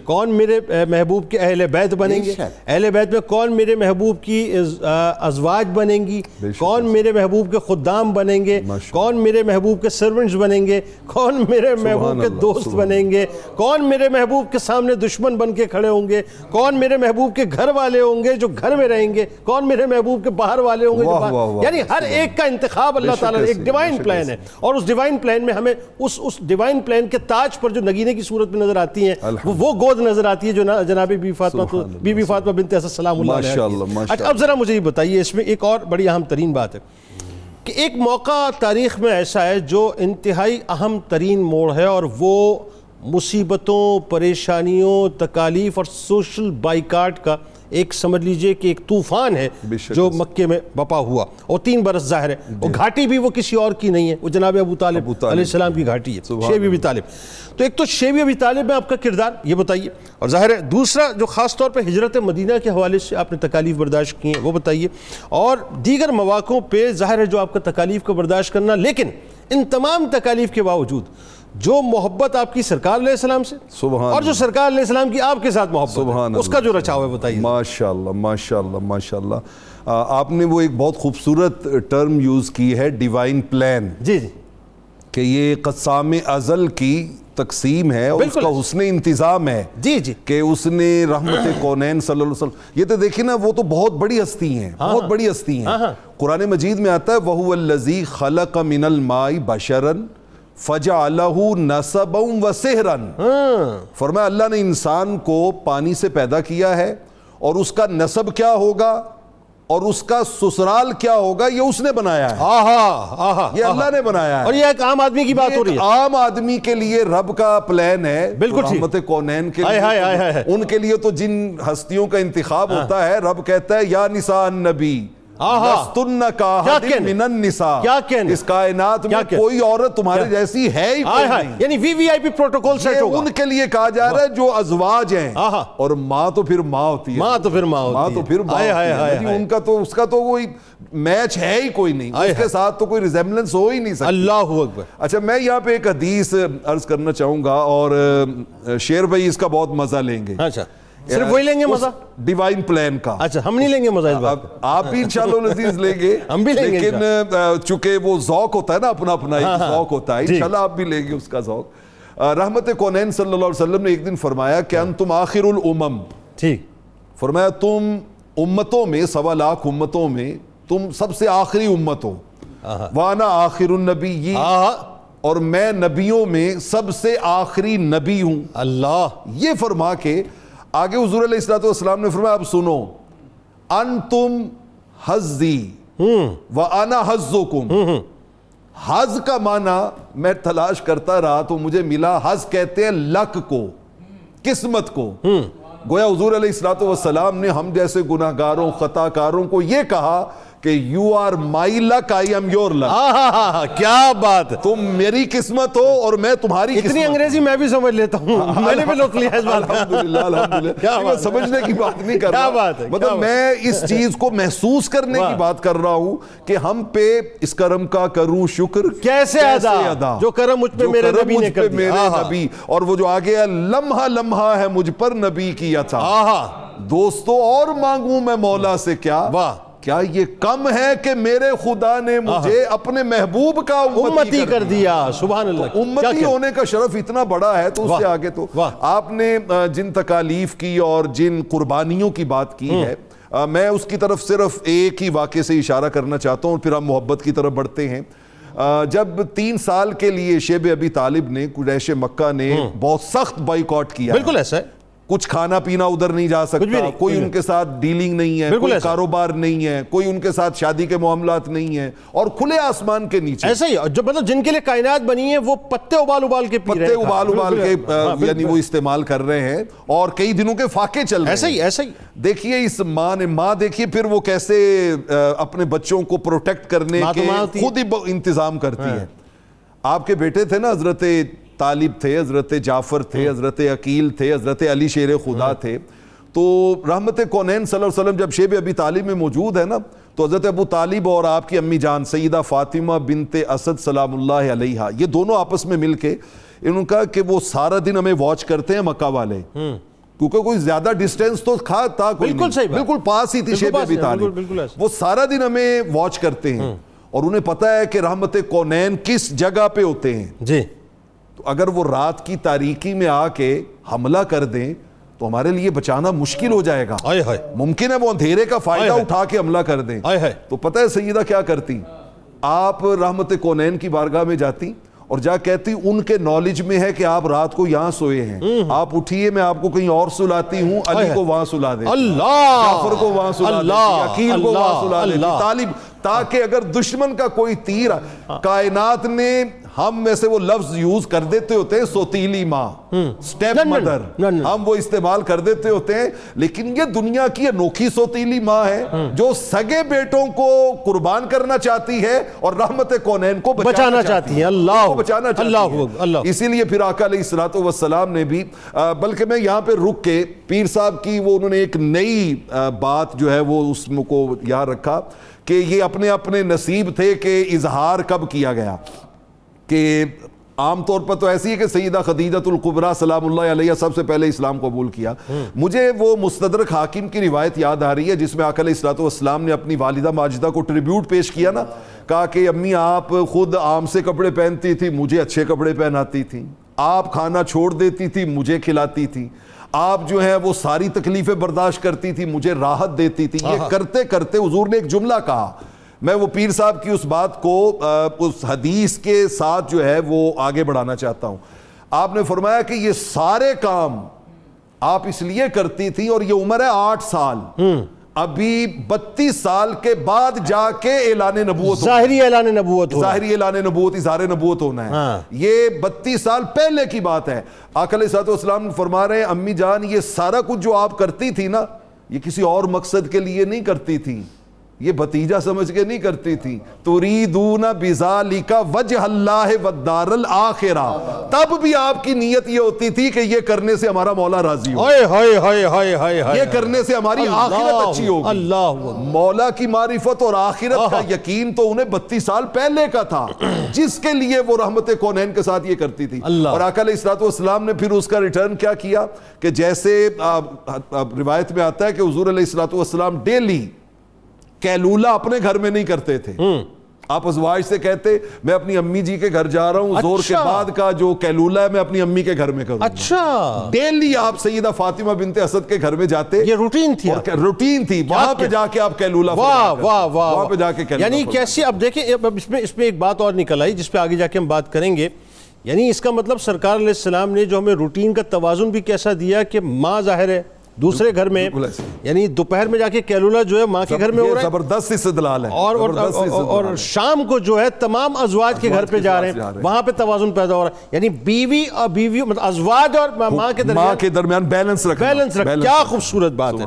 کون میرے محبوب کے اہل بیت بنیں گے، اہل بیت میں کون میرے محبوب کی ازواج بنیں گی، کون میرے محبوب کے خدام بنیں گے، کون میرے محبوب کے سرونٹس بنیں گے، کون میرے محبوب کے دوست بنیں گے، کون میرے محبوب کے سامنے دشمن بن کے کھڑے ہوں گے، کون میرے محبوب کے گھر والے ہوں گے جو گھر میں رہیں گے، کون میرے محبوب کے باہر والے ہوں گے جو باہر، یعنی ہر ایک کا انتخاب اللہ تعالیٰ نے، ایک ڈیوائن پلان ہے، اور اس ڈیوائن پلان میں ہمیں اس ڈیوائن پلان کے تاج پر جو نگینے کی صورت میں نظر آتی ہیں وہ گود نظر آتی ہے جو جناب بی بی فاطمہ بنت اسد سلام اللہ علیہ۔ اچھا، اب ذرا مجھے یہ بتائیے، اس میں ایک اور بڑی اہم ترین بات ہے کہ ایک موقع تاریخ میں ایسا ہے جو انتہائی اہم ترین موڑ ہے، اور وہ مصیبتوں، پریشانیوں، تکالیف اور سوشل بائیکاٹ کا ایک سمجھ لیجئے کہ ایک طوفان ہے جو مکے میں بپا ہوا، اور 3 برس ظاہر ہے، اور گھاٹی بھی وہ کسی اور کی نہیں ہے، وہ جناب ابو طالب علیہ السلام کی گھاٹی ہے، شیب ابی طالب۔ تو ایک تو شیب ابی طالب میں آپ کا کردار یہ بتائیے، اور ظاہر ہے دوسرا جو خاص طور پہ ہجرت مدینہ کے حوالے سے آپ نے تکالیف برداشت کی ہیں وہ بتائیے، اور دیگر مواقعوں پہ ظاہر ہے جو آپ کا تکالیف کو برداشت کرنا، لیکن ان تمام تکالیف کے باوجود جو محبت آپ کی سرکار علیہ السلام سے، اور جو سرکار علیہ السلام کی آپ کے ساتھ محبت ہے، اس کا جو رچاؤ ہے بتائیے۔ ماشاءاللہ ماشاءاللہ ماشاءاللہ، آپ نے وہ ایک بہت خوبصورت ٹرم یوز کی ہے، ڈیوائن پلان، جی جی، کہ یہ قسام ازل کی تقسیم ہے اور اس کا حسن انتظام ہے، جی جی، کہ اس نے رحمت کونین صلی اللہ علیہ وسلم، یہ تو دیکھیں نا، وہ تو بہت بڑی ہستی ہیں، بہت بڑی ہستی ہیں۔ قرآن مجید میں آتا ہے وَهُوَ الَّذِي خَلَقَ مِنَ الْمَاءِ بَشَرًا فَجَعَلَهُ نَسَبًا وَسِحْرًا، فرمایا اللہ نے انسان کو پانی سے پیدا کیا ہے، اور اس کا نسب کیا ہوگا اور اس کا سسرال کیا ہوگا یہ اس نے بنایا ہے، یہ اللہ نے بنایا ہے، اور یہ ایک عام آدمی کی بات ہو رہی ہے، عام آدمی کے لیے رب کا پلان ہے، رحمت کونین کے لیے، ان کے لیے تو جن ہستیوں کا انتخاب ہوتا ہے، رب کہتا ہے یا نساء النبی لستن کاحد من النساء، کیا کہنے، اس کائنات میں کوئی عورت تمہارے جیسی ہے ہی کوئی نہیں، یعنی وی آئی پی پروٹوکول سیٹ ہوگا ان کے لیے کہا جا رہا ہے جو ازواج ہیں، اور ماں تو پھر ماں ہوتی ہے، ماں تو پھر ماں ہوتی ہے، ان کا تو اس کا تو کوئی میچ ہے ہی کوئی نہیں، اس کے ساتھ تو کوئی ریزیمبلنس ہو ہی نہیں سکتی۔ اللہ اکبر۔ اچھا میں یہاں پہ ایک حدیث عرض کرنا چاہوں گا، اور شیر بھائی اس کا بہت مزہ لیں گے۔ اچھا صرف وہی لیں گے مزہ ڈیوائن پلان کا؟ اچھا ہم نہیں لیں گے مزہ اس بات کا، آپ بھی انشاءاللہ عزیز لیں گے، ہم بھی لیں گے، لیکن چونکہ وہ ذوق ہوتا ہے نا، اپنا اپنا ایک ذوق ہوتا ہے، انشاءاللہ آپ بھی لیں گے اس کا ذوق۔ رحمت کونین صلی اللہ علیہ وسلم نے ایک دن فرمایا کہ انتم آخر الامم، ٹھیک، فرمایا تم امتوں میں، 1.25 لاکھ امتوں میں تم سب سے آخری امت ہو، وانا آخر النبیین، اور میں نبیوں میں سب سے آخری نبی ہوں۔ اللہ، یہ فرما کے آگے حضور علیہ الصلوۃ والسلام نے فرمایا اب سنو، انتم حظی وانا حظکم۔ حظ کا معنی میں تلاش کرتا رہا تو مجھے ملا، حظ کہتے ہیں لک کو، قسمت کو۔ گویا حضور علیہ الصلوۃ والسلام نے ہم جیسے گناہگاروں، خطا کاروں کو یہ کہا کہ you are my luck, I am your luck. کیا بات ہے، تم میری قسمت ہو اور میں تمہاری قسمت۔ اتنی انگریزی میں بھی سمجھ لیتا ہوں، میں نے بھی لوٹ لیا اس بات کا۔ الحمدللہ الحمدللہ، میں سمجھنے کی بات نہیں کر رہا، مطلب میں اس چیز کو محسوس کرنے کی بات کر رہا ہوں کہ ہم پہ اس کرم کا کروں شکر کیسے ادا، جو کرم مجھ پہ میرے نبی نے کر دیا، میرے نبی، اور وہ جو آگے ہے لمحہ لمحہ ہے مجھ پر نبی کی عطا۔ دوستو اور مانگوں میں مولا سے کیا، کیا یہ کم ہے کہ میرے خدا نے مجھے اپنے محبوب کا امتی کر دیا؟ سبحان اللہ، امتی ہونے کا شرف اتنا بڑا ہے، تو اس سے آگے تو آپ نے جن تکالیف کی اور جن قربانیوں کی بات کی ہے، میں اس کی طرف صرف ایک ہی واقعے سے اشارہ کرنا چاہتا ہوں، پھر ہم محبت کی طرف بڑھتے ہیں۔ جب 3 سال کے لیے شیب ابی طالب نے، قریش مکہ نے بہت سخت بائیکاٹ کیا، بالکل ایسا ہے، کچھ کھانا پینا ادھر نہیں جا سکتا، کوئی ان کے ساتھ ڈیلنگ نہیں ہے، کوئی کاروبار نہیں ہے، کوئی ان کے ساتھ شادی کے معاملات نہیں ہیں، اور کھلے آسمان کے نیچے ایسا ہی جو مطلب جن کے لیے کائنات بنی ہے وہ پتے ابال ابال کے پی رہے ہیں، پتے ابال ابال کے یعنی وہ استعمال کر رہے ہیں، اور کئی دنوں کے فاقے چل رہے ہیں۔ ایسا ہی ایسا ہی دیکھیے اس ماں دیکھیے پھر وہ کیسے اپنے بچوں کو پروٹیکٹ کرنے کے خود ہی انتظام کرتی ہے۔ آپ کے بیٹے تھے نا، حضرت طالب تھے، حضرت جعفر تھے، حضرت عقیل تھے، حضرت علی شیر خدا تھے، تو رحمت کونین صلی اللہ علیہ وسلم جب شیب ابی طالب میں موجود ہے نا، تو حضرت ابو طالب اور آپ کی امی جان سیدہ فاطمہ بنت اسد سلام اللہ علیہا، یہ دونوں آپس میں مل کے انہوں نے کہا کہ وہ سارا دن ہمیں واچ کرتے ہیں مکہ والے، کیونکہ کوئی زیادہ ڈسٹینس تو تھا کوئی نہیں، بالکل پاس ہی تھی شیب ابی طالب، وہ سارا دن ہمیں واچ کرتے ہیں، اور انہیں پتا ہے کہ رحمت کونین کس جگہ پہ ہوتے ہیں، جی، تو اگر وہ رات کی تاریکی میں آ کے حملہ کر دیں تو ہمارے لیے بچانا مشکل ہو جائے گا، ممکن ہے وہ اندھیرے کا فائدہ اٹھا کے حملہ کر دیں۔ تو پتہ ہے سیدہ کیا کرتی، آپ رحمت کونین کی بارگاہ میں جاتی اور جا کہتی ان کے نالج میں ہے کہ آپ رات کو یہاں سوئے ہیں، آپ اٹھیے، میں آپ کو کہیں اور سلاتی ہوں، علی کو وہاں سلا دیتی، جعفر کو وہاں سلا دیتی، عقیل کو وہاں سلا دیتی، طالب، تاکہ اگر دشمن کا کوئی تیر، کائنات نے ہم میں سے وہ لفظ یوز کر دیتے ہوتے ہیں سوتیلی ماں، سٹیپ مدر، ہم وہ استعمال کر دیتے ہوتے ہیں، لیکن یہ دنیا کی انوکھی سوتیلی ماں ہے جو سگے بیٹوں کو قربان کرنا چاہتی ہے اور رحمت کونین کو بچانا چاہتی ہے، اللہ، اسی لیے پھر آقا علیہ الصلوۃ والسلام نے بھی، بلکہ میں یہاں پہ رک کے پیر صاحب کی وہ انہوں نے ایک نئی بات جو ہے وہ اس کو یاد رکھا کہ یہ اپنے اپنے نصیب تھے کہ اظہار کب کیا گیا، کہ عام طور پر تو ایسی ہے کہ سیدہ خدیجۃ الکبریٰ سلام اللہ علیہ سب سے پہلے اسلام قبول کیا، مجھے وہ مستدرک حاکم کی روایت یاد آ رہی ہے جس میں آقا علیہ الصلوۃ والسلام نے اپنی والدہ ماجدہ کو ٹریبیوٹ پیش کیا نا، کہا کہ امی آپ خود عام سے کپڑے پہنتی تھی، مجھے اچھے کپڑے پہناتی تھی، آپ کھانا چھوڑ دیتی تھی، مجھے کھلاتی تھی، آپ جو ہے وہ ساری تکلیفیں برداشت کرتی تھی، مجھے راحت دیتی تھی۔ یہ کرتے کرتے حضور نے ایک جملہ کہا، میں وہ پیر صاحب کی اس بات کو اس حدیث کے ساتھ جو ہے وہ آگے بڑھانا چاہتا ہوں۔ آپ نے فرمایا کہ یہ سارے کام آپ اس لیے کرتی تھی، اور یہ عمر ہے 8 سال، ابھی 32 سال کے بعد جا کے اعلان نبوت، ظاہری اعلان نبوت، اظہار نبوت ہونا ہے، یہ 32 سال پہلے کی بات ہے۔ آقا علیہ الصلوۃ والسلام فرما رہے ہیں امی جان یہ سارا کچھ جو آپ کرتی تھی نا، یہ کسی اور مقصد کے لیے نہیں کرتی تھی، یہ بھتیجا سمجھ کے نہیں کرتی تھی. تریدون بذالک وجہ اللہ والدار الآخرہ. تب بھی آپ کی نیت یہ ہوتی تھی کہ یہ کرنے سے ہمارا مولا راضی ہو, یہ کرنے سے ہماری آخرت اچھی ہوگی. اللہ مولا کی معرفت اور آخرت کا یقین تو انہیں 32 سال پہلے کا تھا, جس کے لیے وہ رحمت کونین کے ساتھ یہ کرتی تھی. اور آقا علیہ الصلوۃ والسلام نے پھر اس کا ریٹرن کیا کیا کہ جیسے روایت میں آتا ہے کہ حضور علیہ الصلوۃ والسلام ڈیلی کیلولہ اپنے گھر میں نہیں کرتے تھے. آپ ازواج سے کہتے میں اپنی امی جی کے گھر جا رہا ہوں, زور کے بعد کا جو کیلولہ ہے میں اپنی امی کے گھر میں کروں. اچھا, ڈیلی آپ سیدہ فاطمہ بنت اسد کے گھر میں جاتے, یہ روٹین تھی, روٹین تھی, وہاں پہ جا کے آپ کیلولہ, وہاں پہ جا کے کیلولہ. یعنی کیسے, اب دیکھیں اس میں ایک بات اور نکل آئی جس پہ آگے جا کے ہم بات کریں گے. یعنی اس کا مطلب سرکار علیہ السلام نے جو ہمیں روٹین کا توازن بھی کیسا دیا کہ ماں ظاہر ہے دوسرے گھر میں, یعنی دوپہر میں جا کے کیلولہ جو ہے ماں کے گھر میں ہو رہا ہے, زبردست استدلال ہے, اور شام کو جو ہے تمام ازواج کے گھر پہ جا رہے ہیں, وہاں پہ توازن پیدا ہو رہا ہے. یعنی بیوی اور بیوی مطلب ازواج اور ماں کے درمیان بیلنس رکھنا. کیا خوبصورت بات ہے.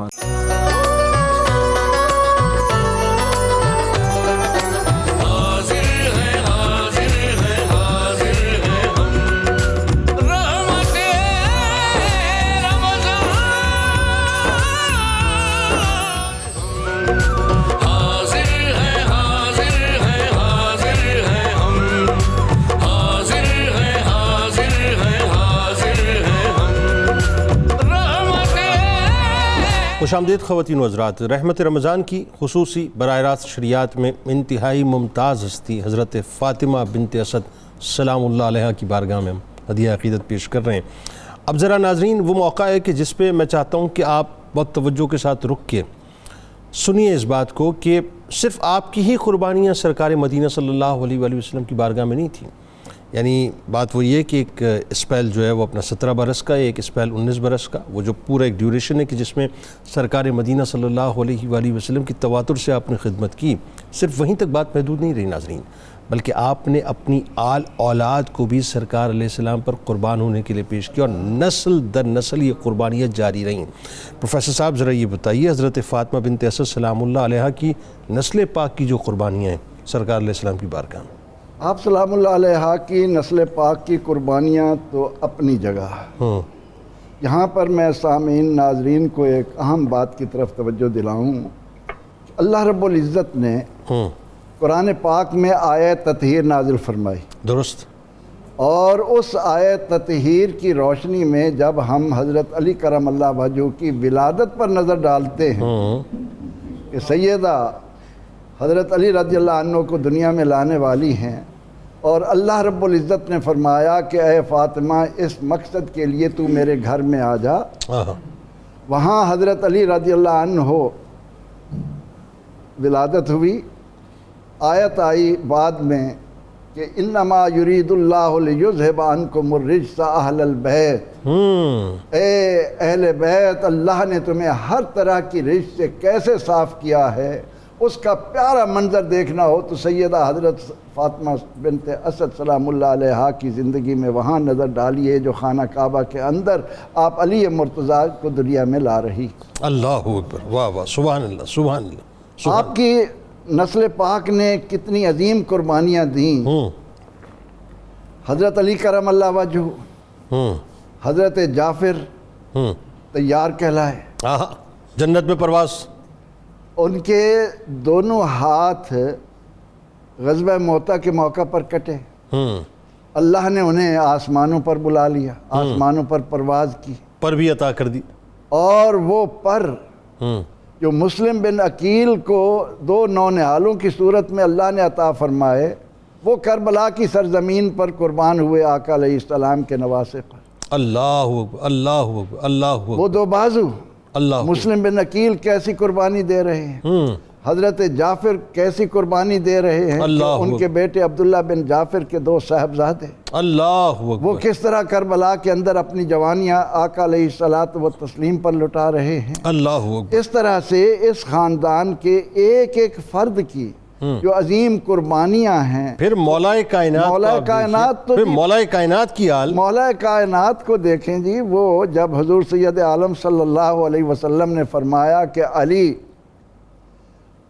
خوش آمدید خواتین و حضرات. رحمت رمضان کی خصوصی براہ راست شریعت میں انتہائی ممتاز ہستی حضرت فاطمہ بنت اسد سلام اللہ علیہ کی بارگاہ میں ہم ہدیہ عقیدت پیش کر رہے ہیں. اب ذرا ناظرین وہ موقع ہے کہ جس پہ میں چاہتا ہوں کہ آپ بہت توجہ کے ساتھ رک کے سنیے اس بات کو کہ صرف آپ کی ہی قربانیاں سرکار مدینہ صلی اللہ علیہ وآلہ وسلم کی بارگاہ میں نہیں تھیں. یعنی بات وہ یہ کہ ایک اسپیل جو ہے وہ اپنا 17 برس کا ہے, ایک اسپیل 19 برس کا, وہ جو پورا ایک ڈیوریشن ہے کہ جس میں سرکار مدینہ صلی اللہ علیہ وآلہ وسلم کی تواتر سے آپ نے خدمت کی. صرف وہیں تک بات محدود نہیں رہی ناظرین, بلکہ آپ نے اپنی آل اولاد کو بھی سرکار علیہ السلام پر قربان ہونے کے لیے پیش کیا, اور نسل در نسل یہ قربانیاں جاری رہیں. پروفیسر صاحب ذرا یہ بتائیے حضرت فاطمہ بنت اسد سلام اللہ علیہ کی نسل پاک کی جو قربانیاں ہیں سرکار علیہ السلام کی بارگاہ میں, آپ سلام اللہ علیہ کی نسل پاک کی قربانیاں تو اپنی جگہ. یہاں پر میں سامعین ناظرین کو ایک اہم بات کی طرف توجہ دلاؤں. اللہ رب العزت نے قرآن پاک میں آیت تطہیر نازل فرمائی, درست, اور اس آیت تطہیر کی روشنی میں جب ہم حضرت علی کرم اللہ وجہہ کی ولادت پر نظر ڈالتے ہیں کہ سیدہ حضرت علی رضی اللہ عنہ کو دنیا میں لانے والی ہیں, اور اللہ رب العزت نے فرمایا کہ اے فاطمہ اس مقصد کے لیے تو میرے گھر میں آ جا. وہاں حضرت علی رضی اللہ عنہ ولادت ہوئی. آیت آئی بعد میں کہ انما یرید اللہ لیذھب عنکم الرجس اہل البیت, اے اہل بیت اللہ نے تمہیں ہر طرح کی رجس سے کیسے صاف کیا ہے. اس کا پیارا منظر دیکھنا ہو تو سیدہ حضرت فاطمہ بنت اسد سلام اللہ علیہ کی زندگی میں وہاں نظر ڈالیے جو خانہ کعبہ کے اندر آپ علی مرتضیٰ کو دنیا میں لا رہی. اللہ اکبر, واہ واہ, سبحان اللہ, سبحان اللہ. آپ کی نسل پاک نے کتنی عظیم قربانیاں دیں. حضرت علی کرم اللہ وجہ, حضرت جعفر تیار کہلائے, جنت میں پرواز. ان کے دونوں ہاتھ غزوہ موتا کے موقع پر کٹے. اللہ نے انہیں آسمانوں پر بلا لیا, آسمانوں پر پرواز کی, پر بھی عطا کر دی. اور وہ پر جو مسلم بن عقیل کو 2 نونہالوں کی صورت میں اللہ نے عطا فرمائے, وہ کربلا کی سرزمین پر قربان ہوئے آقا علیہ السلام کے نواسے پر. اللہ اکبر, اللہ اکبر, اللہ اکبر. وہ 2 بازو اللہ مسلم بن عقیل کیسی قربانی دے رہے ہیں, حضرت جعفر کیسی قربانی دے رہے ہیں, ان کے بیٹے عبداللہ بن جعفر کے 2 صاحبزادے, اللہ اکبر, وہ کس طرح کربلا کے اندر اپنی جوانیاں آقا علیہ الصلوۃ والتسلیم پر لٹا رہے ہیں. اللہ اکبر. اس طرح سے اس خاندان کے ایک ایک فرد کی جو عظیم قربانیاں ہیں. پھر مولا کائنات تو مولا کائنات کی حال, مولا کائنات کو دیکھیں جی. وہ جب حضور سید عالم صلی اللہ علیہ وسلم نے فرمایا کہ علی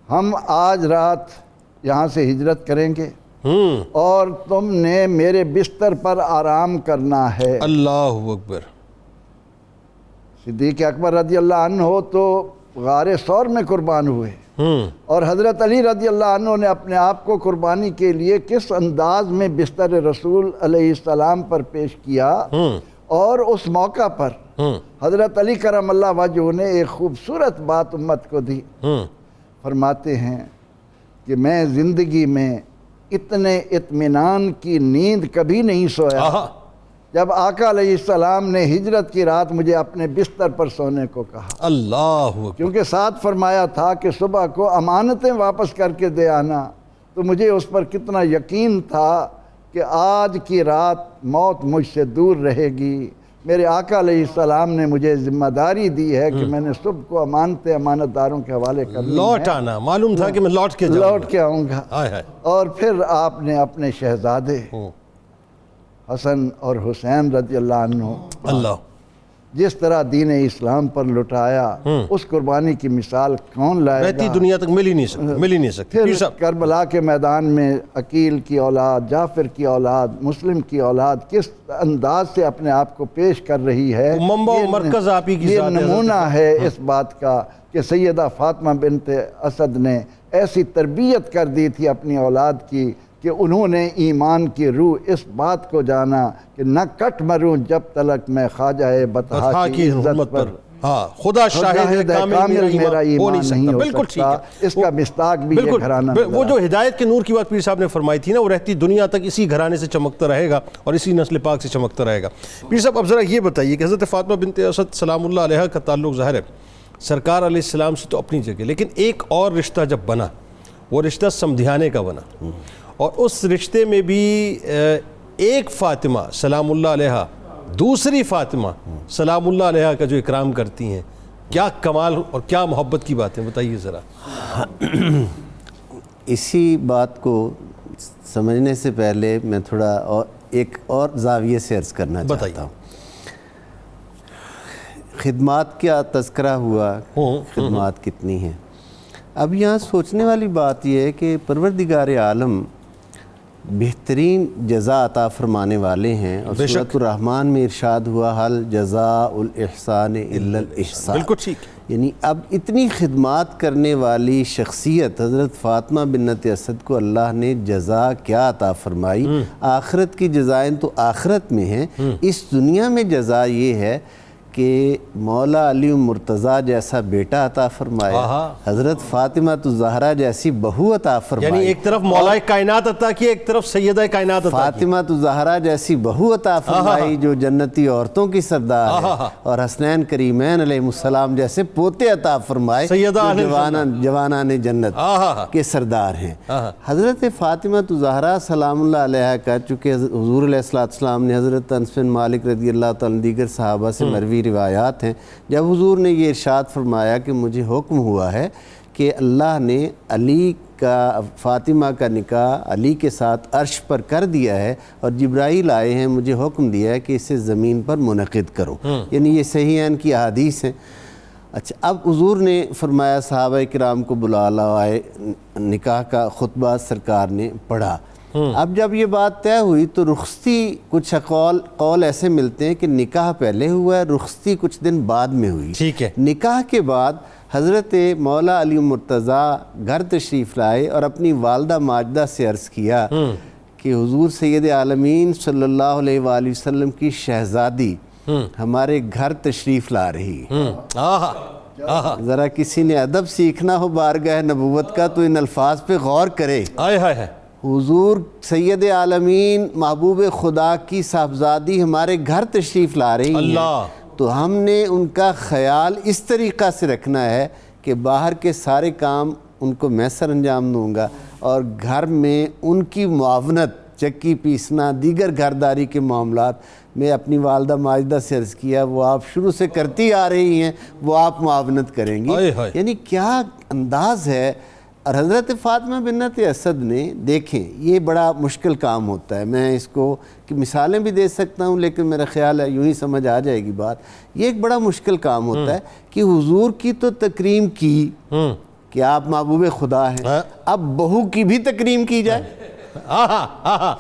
ہم آج رات یہاں سے ہجرت کریں گے اور تم نے میرے بستر پر آرام کرنا ہے۔ اللہ اکبر۔ صدیق اکبر رضی اللہ عنہ تو غار ثور میں قربان ہوئے، اور حضرت علی رضی اللہ عنہ نے اپنے آپ کو قربانی کے لیے کس انداز میں بستر رسول علیہ السلام پر پیش کیا، اور اس موقع پر حضرت علی کرم اللہ وجہہ نے ایک خوبصورت بات امت کو دی۔ فرماتے ہیں کہ میں زندگی میں اتنے اطمینان کی نیند کبھی نہیں سویا جب آقا علیہ السلام نے ہجرت کی رات مجھے اپنے بستر پر سونے کو کہا۔ اللہ اکبر۔ کیونکہ ساتھ فرمایا تھا کہ صبح کو امانتیں واپس کر کے دے آنا، تو مجھے اس پر کتنا یقین تھا کہ آج کی رات موت مجھ سے دور رہے گی۔ میرے آقا علیہ السلام نے مجھے ذمہ داری دی ہے کہ میں نے صبح کو امانتیں امانت داروں کے حوالے کرنی لوٹ آنا، معلوم تھا کہ میں لوٹ کے آؤں گا۔ اور پھر آپ نے اپنے شہزادے حسن اور حسین رضی اللہ عنہ جس طرح دین اسلام پر لٹایا، اس قربانی کی مثال کون لائے گا؟ رہتی دنیا تک مل ہی نہیں سکتی۔ پھر کربلا کے میدان میں عقیل کی اولاد، جعفر کی اولاد، مسلم کی اولاد کس انداز سے اپنے آپ کو پیش کر رہی ہے، منبع و مرکز آپ ہی کی یہ ذات ہے۔ نمونہ ہے اس بات کا کہ سیدہ فاطمہ بنت اسد نے ایسی تربیت کر دی تھی اپنی اولاد کی کہ انہوں نے ایمان کی روح اس بات کو جانا کہ نہ کٹ مروں جب تلک میں خواجہ بطحا کی عزت پر، خدا شاہد ہے کامل میرا ایمان نہیں ہو بالکل سکتا۔ اس کا مصداق بھی یہ گھرانہ وہ جو ہدایت کے نور کی بات پیر صاحب نے فرمائی تھی نا، وہ رہتی دنیا تک اسی گھرانے سے چمکتا رہے گا اور اسی نسل پاک سے چمکتا رہے گا۔ پیر صاحب اب ذرا یہ بتائیے کہ حضرت فاطمہ بنت اسد سلام اللہ علیہ کا تعلق ظاہر ہے سرکار علیہ السلام سے تو اپنی جگہ، لیکن ایک اور رشتہ جب بنا، وہ رشتہ سمدھیانے کا بنا، اور اس رشتے میں بھی ایک فاطمہ سلام اللہ علیہ دوسری فاطمہ سلام اللہ علیہ کا جو اکرام کرتی ہیں، کیا کمال اور کیا محبت کی باتیں، بتائیے ذرا۔ اسی بات کو سمجھنے سے پہلے میں تھوڑا ایک اور زاویے سے عرض کرنا چاہتا ہوں۔ خدمات کا تذکرہ ہوا، خدمات کتنی ہیں۔ اب یہاں سوچنے والی بات یہ ہے کہ پروردگار عالم بہترین جزا عطا فرمانے والے ہیں، اور سورۃ الرحمن میں ارشاد ہوا حل جزاء الاحسان الا الاحسان۔ بالکل ٹھیک۔ یعنی اب اتنی خدمات کرنے والی شخصیت حضرت فاطمہ بنت اسد کو اللہ نے جزا کیا عطا فرمائی۔ آخرت کی جزائیں تو آخرت میں ہیں، اس دنیا میں جزا یہ ہے کہ مولا علی مرتضیٰ جیسا بیٹا عطا فرمایا، حضرت فاطمہ الزہرا جیسی بہو عطا فرمائی، یعنی ایک طرف مولا کائنات عطا کی، ایک طرف سیدہ کائنات عطا کی، فاطمہ الزہرا جیسی بہو عطا فرمائی جو جنتی عورتوں کی سردار ہے، اور حسنین کریمین علیہ السلام جیسے پوتے عطا فرمائے جو جوانان جنت کے سردار ہیں۔ حضرت فاطمہ الزہرا سلام اللہ علیہ کا چونکہ حضور علیہ السلام نے حضرت انس بن مالک رضی اللہ تعالیٰ دیگر صحابہ سے مروی روایات ہیں، جب حضور نے یہ ارشاد فرمایا کہ مجھے حکم ہوا ہے کہ اللہ نے علی کا فاطمہ کا نکاح علی کے ساتھ عرش پر کر دیا ہے، اور جبرائیل آئے ہیں مجھے حکم دیا ہے کہ اسے زمین پر منعقد کرو، یعنی یہ صحیحین کی احادیث ہیں۔ اچھا، اب حضور نے فرمایا صحابہ کرام کو بلا لائے، نکاح کا خطبہ سرکار نے پڑھا۔ اب جب یہ بات طے ہوئی تو رخصتی کچھ قول ایسے ملتے ہیں کہ نکاح پہلے ہوا ہے، رخصتی کچھ دن بعد میں ہوئی۔ ٹھیک ہے۔ نکاح کے بعد حضرت مولا علی مرتضیٰ گھر تشریف لائے اور اپنی والدہ ماجدہ سے عرض کیا کہ حضور سید عالمین صلی اللہ علیہ وآلہ وسلم کی شہزادی ہمارے گھر تشریف لا رہی ہے۔ ذرا کسی نے ادب سیکھنا ہو بارگاہ نبوت کا تو ان الفاظ پہ غور کرے۔ حضور سید عالمین محبوب خدا کی صاحبزادی ہمارے گھر تشریف لا رہی ہیں، تو ہم نے ان کا خیال اس طریقہ سے رکھنا ہے کہ باہر کے سارے کام ان کو میں سر انجام دوں گا، اور گھر میں ان کی معاونت، چکی پیسنا، دیگر گھرداری کے معاملات میں اپنی والدہ ماجدہ سے عرض کیا وہ آپ شروع سے کرتی آ رہی ہیں، وہ آپ معاونت کریں گی۔ یعنی کیا انداز ہے۔ اور حضرت فاطمہ بنت اسد نے، دیکھیں یہ بڑا مشکل کام ہوتا ہے، میں اس کو کہ مثالیں بھی دے سکتا ہوں لیکن میرا خیال ہے یوں ہی سمجھ آ جائے گی بات، یہ ایک بڑا مشکل کام ہوتا ہے کہ حضور کی تو تکریم کی کہ آپ محبوب خدا ہیں، اب بہو کی بھی تکریم کی جائے،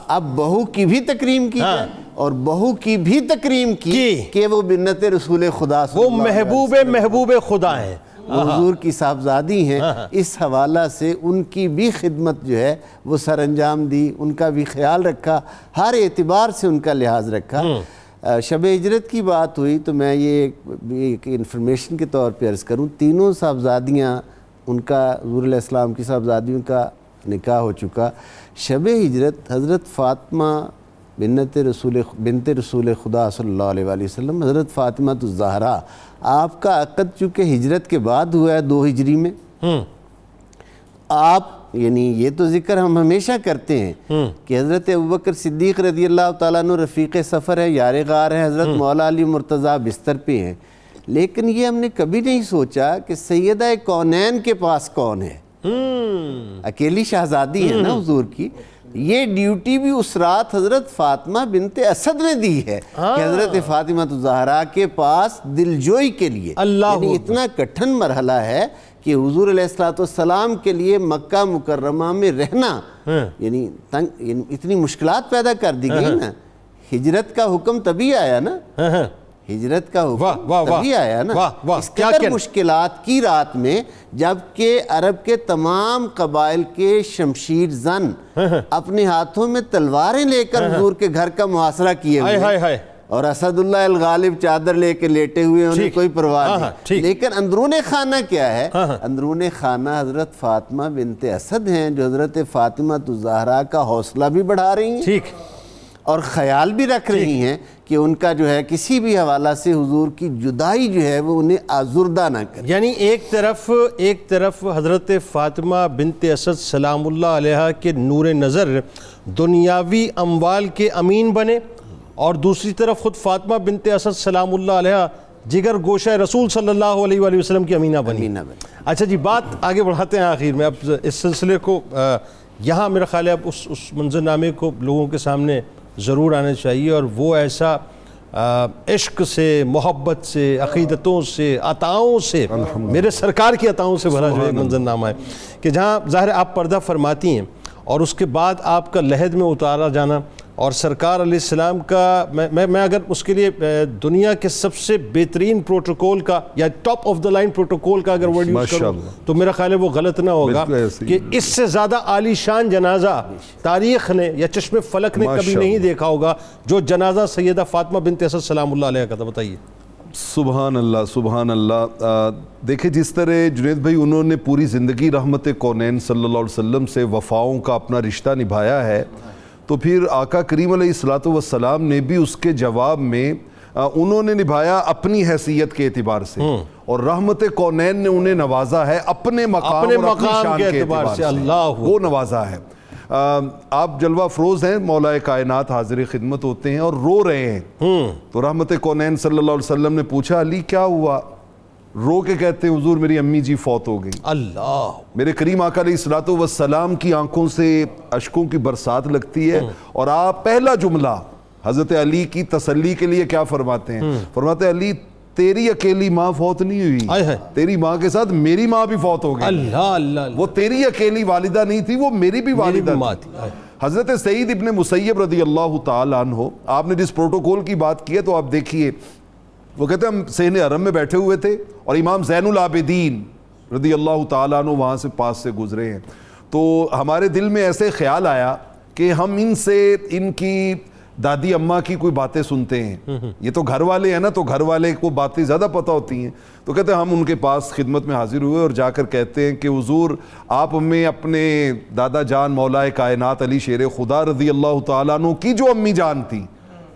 اب بہو کی بھی تکریم کی جائے، اور بہو کی بھی تکریم کی کہ وہ بنت رسول خدا صلی وہ اللہ علیہ وسلم محبوب خدا ہیں، وہ حضور کی صاحبزادی ہیں، اس حوالہ سے ان کی بھی خدمت جو ہے وہ سر انجام دی، ان کا بھی خیال رکھا، ہر اعتبار سے ان کا لحاظ رکھا۔ شب ہجرت کی بات ہوئی تو میں یہ ایک انفارمیشن کے طور پہ عرض کروں، تینوں صاحبزادیاں، ان کا حضور علیہ السلام کی صاحبزادیوں کا نکاح ہو چکا۔ شب ہجرت حضرت فاطمہ بنت رسول خدا صلی اللہ علیہ وآلہ وسلم، حضرت فاطمہ الزہرا، آپ کا عقد چونکہ ہجرت کے بعد ہوا ہے 2 ہجری میں، آپ یعنی یہ تو ذکر ہم ہمیشہ کرتے ہیں کہ حضرت ابوبکر صدیق رضی اللہ تعالیٰ عنہ رفیق سفر ہے، یار غار ہے، حضرت مولا علی مرتضیٰ بستر پہ ہیں، لیکن یہ ہم نے کبھی نہیں سوچا کہ سیدہ کونین کے پاس کون ہے، اکیلی شہزادی ہے نا حضور کی۔ یہ ڈیوٹی بھی اس رات حضرت فاطمہ بنت اسد نے دی ہے کہ حضرت فاطمہ الزہرا کے پاس دلجوئی کے لیے، یعنی اتنا کٹھن مرحلہ ہے کہ حضور علیہ السلام کے لیے مکہ مکرمہ میں رہنا یعنی اتنی مشکلات پیدا کر دی گئی نا۔ ہجرت کا حکم تبھی آیا نا، ہجرت کا حکم تبھی آیا نا اس قدر مشکلات کی رات میں، جبکہ عرب کے تمام قبائل کے شمشیر زن اپنے ہاتھوں میں تلواریں لے کر حضور کے گھر کا محاصرہ کیے ہوئے، اور اسد اللہ الغالب چادر لے کے لیٹے ہوئے، انہیں کوئی پرواہ نہیں۔ لیکن اندرون خانہ کیا ہے؟ اندرون خانہ حضرت فاطمہ بنت اسد ہیں، جو حضرت فاطمہ الزہرا کا حوصلہ بھی بڑھا رہی ہیں اور خیال بھی رکھ رہی ہیں کہ ان کا جو ہے کسی بھی حوالہ سے حضور کی جدائی جو ہے وہ انہیں آزردہ نہ کرے۔ یعنی ایک طرف حضرت فاطمہ بنت اسد سلام اللہ علیہ کے نور نظر دنیاوی اموال کے امین بنے، اور دوسری طرف خود فاطمہ بنت اسد سلام اللہ علیہ جگر گوشہ رسول صلی اللہ علیہ وآلہ وسلم کی امینہ بنی۔ اچھا جی، بات آگے بڑھاتے ہیں آخر میں، اب اس سلسلے کو یہاں میرا خیال ہے اب اس منظرنامے کو لوگوں کے سامنے ضرور آنا چاہیے، اور وہ ایسا عشق سے، محبت سے، عقیدتوں سے، عطاؤں سے، میرے سرکار کی عطاؤں سے بھرا جو ایک منظرنامہ ہے کہ جہاں ظاہر آپ پردہ فرماتی ہیں، اور اس کے بعد آپ کا لحد میں اتارا جانا، اور سرکار علیہ السلام کا میں اگر اس کے لیے دنیا کے سب سے بہترین پروٹوکول کا یا top of the line protocol کا اگر ورڈ یوز کروں تو میرا خیال ہے وہ غلط نہ ہوگا کہ اس سے زیادہ عالی شان جنازہ تاریخ نے یا چشم فلک نے کبھی نہیں دیکھا ہوگا جو جنازہ سیدہ فاطمہ بنت اسد سلام اللہ علیہ کا تھا۔ بتائیے۔ سبحان اللہ، سبحان اللہ۔ دیکھیں جس طرح جنید بھائی انہوں نے پوری زندگی رحمت کونین صلی اللہ علیہ وسلم سے وفاؤں کا اپنا رشتہ نبھایا ہے، تو پھر آقا کریم علیہ السلام نے بھی اس کے جواب میں انہوں نے نبھایا اپنی حیثیت کے اعتبار سے، اور رحمت کونین نے انہیں نوازا ہے اپنے مقام اور اپنی شان کے اعتبار سے، وہ نوازا ہے۔ آپ جلوہ افروز ہیں، مولا کائنات حاضر خدمت ہوتے ہیں اور رو رہے ہیں، تو رحمت کونین صلی اللہ علیہ وسلم نے پوچھا علی کیا ہوا؟ رو کے کہتے ہیں حضور میری امی جی فوت ہو گئی۔ اللہ، میرے کریم آقا علیہ السلام کی آنکھوں سے اشکوں کی برسات لگتی ہے، اور آپ پہلا جملہ حضرت علی کی تسلی کے لیے کیا فرماتے ہیں؟ فرماتے ہیں علی تیری اکیلی ماں فوت نہیں ہوئی، تیری ماں کے ساتھ میری ماں بھی فوت ہو گئی۔ اللہ اللہ، وہ تیری اکیلی والدہ نہیں تھی، وہ میری بھی والدہ تھی۔ حضرت سعید ابن مسیب رضی اللہ تعالیٰ عنہ، آپ نے جس پروٹوکول کی بات کی ہے تو آپ دیکھیے، وہ کہتے ہیں ہم صحن حرم میں بیٹھے ہوئے تھے اور امام زین العابدین رضی اللہ تعالیٰ عنہ وہاں سے پاس سے گزرے ہیں، تو ہمارے دل میں ایسے خیال آیا کہ ہم ان سے ان کی دادی اماں کی کوئی باتیں سنتے ہیں، یہ تو گھر والے ہیں نا، تو گھر والے کو باتیں زیادہ پتہ ہوتی ہیں، تو کہتے ہیں ہم ان کے پاس خدمت میں حاضر ہوئے اور جا کر کہتے ہیں کہ حضور آپ ہمیں اپنے دادا جان مولا کائنات علی شیر خدا رضی اللہ تعالیٰ عنہ کی جو امی جان تھی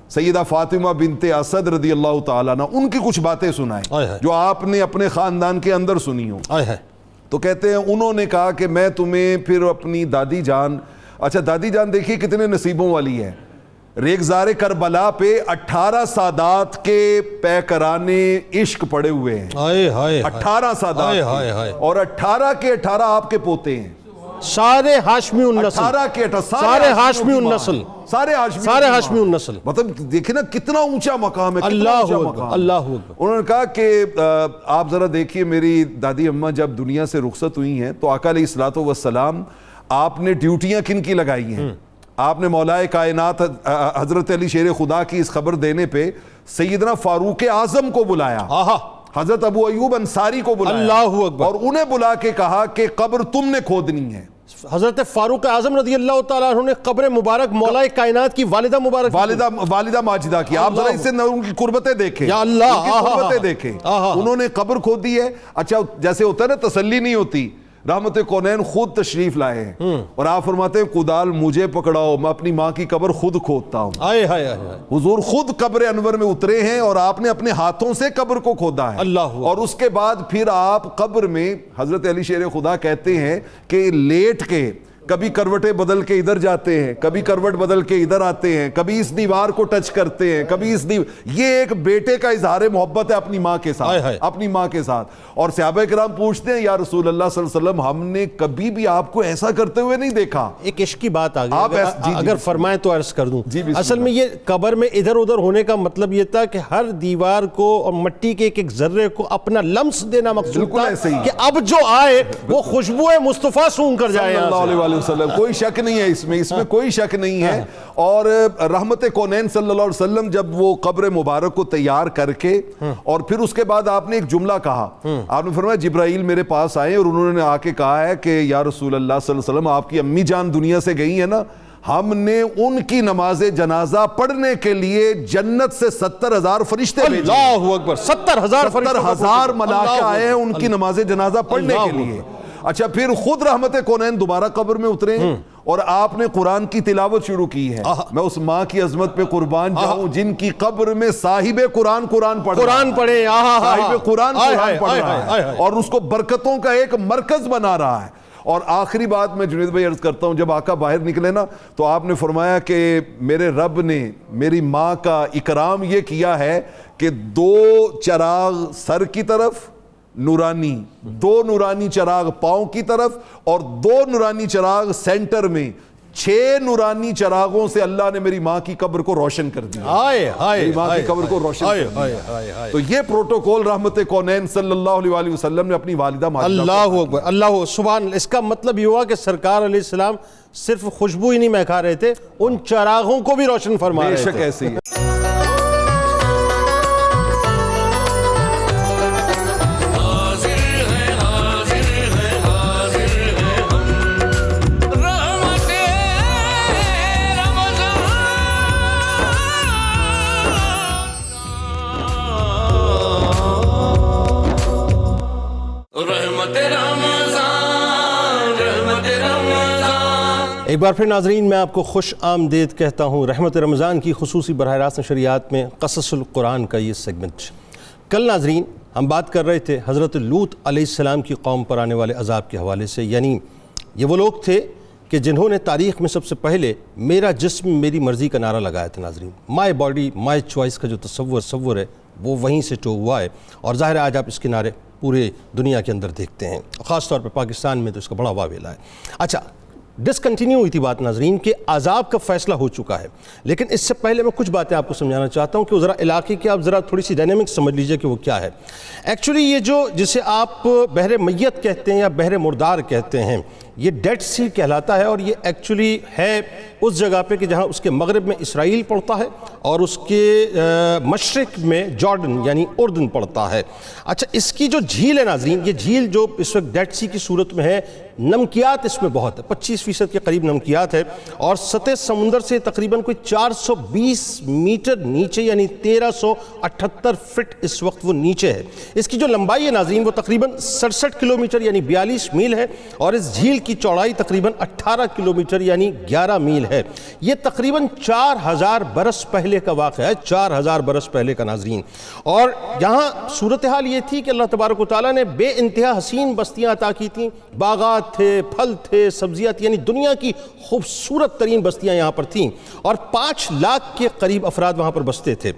سیدہ فاطمہ بنت اسد رضی اللہ تعالیٰ عنہ، ان کی کچھ باتیں سنائیں جو آپ نے اپنے خاندان کے اندر سنی ہوں۔ تو کہتے ہیں انہوں نے کہا کہ میں تمہیں پھر اپنی دادی جان، اچھا دادی جان دیکھیے کتنے نصیبوں والی ہے، ریگزار کربلا پہ 18 سادات کے پیکرانے عشق پڑے ہوئے ہیں، 18 سادات، اور 18 کے 18 آپ کے پوتے ہیں، سارے ہاشمی النسل، سارے ہاشمی النسل، سارے ہاشمی نسل. مطلب دیکھیں نا کتنا اونچا مقام ہے. اللہ اللہ. انہوں نے کہا کہ آپ ذرا دیکھیے میری دادی اماں جب دنیا سے رخصت ہوئی ہیں تو آقا علیہ الصلوۃ والسلام آپ نے ڈیوٹیاں کن کی لگائی ہیں؟ آپ نے مولا کائنات حضرت علی شیر خدا کی اس خبر دینے پہ سیدنا فاروق اعظم کو بلایا, حضرت ابو ایوب انصاری کو بلایا, اللہ اکبر, اور انہیں بلا کے کہا کہ قبر تم نے کھودنی ہے. حضرت فاروق اعظم رضی اللہ تعالیٰ عنہ نے قبر مبارک مولا کائنات کی والدہ مبارک والدہ ماجدہ کی, آپ ذرا اس سے ان کی قربتیں دیکھیں, یا اللہ, قربتیں دیکھیں. انہوں نے قبر کھود دی ہے. اچھا جیسے ہوتا ہے نا تسلی نہیں ہوتی, رحمت کونین خود تشریف لائے ہیں اور آپ فرماتے ہیں کدال مجھے پکڑاؤ میں اپنی ماں کی قبر خود کھودتا ہوں. حضور خود قبر انور میں اترے ہیں اور آپ نے اپنے ہاتھوں سے قبر کو کھودا ہے. اور اس کے بعد پھر آپ قبر میں, حضرت علی شیر خدا کہتے ہیں کہ لیٹ کے کبھی کروٹیں بدل کے ادھر جاتے ہیں, کبھی کروٹ بدل کے ادھر آتے ہیں, کبھی اس دیوار کو ٹچ کرتے ہیں, کبھی اس یہ ایک بیٹے کا اظہار محبت ہے اپنی ماں کے ساتھ, اپنی ماں کے ساتھ. اور صحابہ کرام پوچھتے ہیں یا رسول اللہ صلی اللہ علیہ وسلم ہم نے کبھی بھی آپ کو ایسا کرتے ہوئے نہیں دیکھا. ایک عشق کی بات آ گئی, اگر فرمائیں تو عرض کر دوں. اصل میں یہ قبر میں ادھر ادھر ہونے کا مطلب یہ تھا کہ ہر دیوار کو اور مٹی کے ایک ایک ذرے کو اپنا لمس دینا مقصود تھا کہ اب جو آئے وہ خوشبو مصطفیٰ سونگ کر جائے. کوئی شک نہیں ہے اس میں کوئی شک نہیں ہے. اور رحمت کونین صلی اللہ علیہ وسلم جب وہ قبر مبارک کو تیار کر کے اور پھر اس کے بعد آپ نے ایک جملہ کہا, آپ نے فرمایا جبرائیل میرے پاس آئے اور انہوں نے آ کے کہا ہے کہ یا رسول اللہ صلی اللہ علیہ وسلم آپ کی امی جان دنیا سے گئی ہے نا, ہم نے ان کی نماز جنازہ پڑھنے کے لیے جنت سے 70,000 فرشتے بھیجے. اللہ اکبر, 70,000 ملائکہ آئے ہیں ان کی نماز جنازہ پڑھنے کے لیے. اچھا پھر خود رحمت کونین دوبارہ قبر میں اترے اور آپ نے قرآن کی تلاوت شروع کی ہے. میں اس ماں کی عظمت پہ قربان جاؤں جن کی قبر میں صاحب قرآن پڑھ صاحب قرآن پڑھ رہا ہے اور اس کو برکتوں کا ایک مرکز بنا رہا ہے. اور آخری بات میں جنید بھائی عرض کرتا ہوں, جب آقا باہر نکلے نا تو آپ نے فرمایا کہ میرے رب نے میری ماں کا اکرام یہ کیا ہے کہ 2 چراغ سر کی طرف نورانی, 2 نورانی چراغ پاؤں کی طرف اور 2 نورانی چراغ سینٹر میں, 6 نورانی چراغوں سے اللہ نے میری ماں کی قبر کو روشن کر دیا. میری ماں کی قبر کو روشن کر دیا. تو یہ پروٹوکول رحمت کونین صلی اللہ علیہ وسلم نے اپنی والدہ ماجدہ. اللہ اکبر, اللہ سبحان. اس کا مطلب یہ ہوا کہ سرکار علیہ السلام صرف خوشبو ہی نہیں مہکا رہے تھے, ان چراغوں کو بھی روشن فرما رہے تھے. بے شک ایسے ہی. ایک بار پھر ناظرین میں آپ کو خوش آمدید کہتا ہوں. رحمت رمضان کی خصوصی براہ راست نشریات میں قصص القرآن کا یہ سیگمنٹ. کل ناظرین ہم بات کر رہے تھے حضرت لوط علیہ السلام کی قوم پر آنے والے عذاب کے حوالے سے, یعنی یہ وہ لوگ تھے کہ جنہوں نے تاریخ میں سب سے پہلے میرا جسم میری مرضی کا نعرہ لگایا تھا. ناظرین مائی باڈی مائی چوائس کا جو تصور ہے وہ وہیں سے ٹو ہوا ہے, اور ظاہر ہے آج آپ اس کے نعرے پورے دنیا کے اندر دیکھتے ہیں, خاص طور پہ پاکستان میں تو اس کا بڑا واویلا ہے. اچھا ڈسکنٹینیو ہوئی تھی بات ناظرین کہ عذاب کا فیصلہ ہو چکا ہے, لیکن اس سے پہلے میں کچھ باتیں آپ کو سمجھانا چاہتا ہوں کہ ذرا علاقے کی آپ ذرا تھوڑی سی ڈائنامک سمجھ لیجئے کہ وہ کیا ہے. ایکچولی یہ جو جسے آپ بحر میت کہتے ہیں یا بحر مردار کہتے ہیں, یہ ڈیڈ سی کہلاتا ہے, اور یہ ایکچولی ہے اس جگہ پہ کہ جہاں اس کے مغرب میں اسرائیل پڑتا ہے اور اس کے مشرق میں جارڈن یعنی اردن پڑتا ہے. اچھا اس کی جو جھیل ہے ناظرین, یہ جھیل جو اس وقت ڈیڈ سی کی صورت میں ہے, نمکیات اس میں بہت ہے, 25% کے قریب نمکیات ہے, اور سطح سمندر سے تقریباً کوئی 420 میٹر نیچے یعنی 1378 فٹ اس وقت وہ نیچے ہے. اس کی جو لمبائی ہے ناظرین وہ تقریباً 67 کلومیٹر یعنی 42 میل ہے, اور اس جھیل کی چوڑائی تقریباً 18 کلومیٹر یعنی 11 میل ہے. یہ تقریباً 4000 برس پہلے کا واقعہ ہے, 4000 برس پہلے کا ناظرین. اور یہاں صورتحال یہ تھی کہ اللہ تبارک و تعالیٰ نے بے انتہا حسین بستیاں عطا کی تھیں, باغات تھے, پھل تھے, سبزیاں, یعنی دنیا کی خوبصورت ترین بستیاں یہاں پر تھیں, اور 5 لاکھ کے قریب افراد وہاں پر بستے تھے.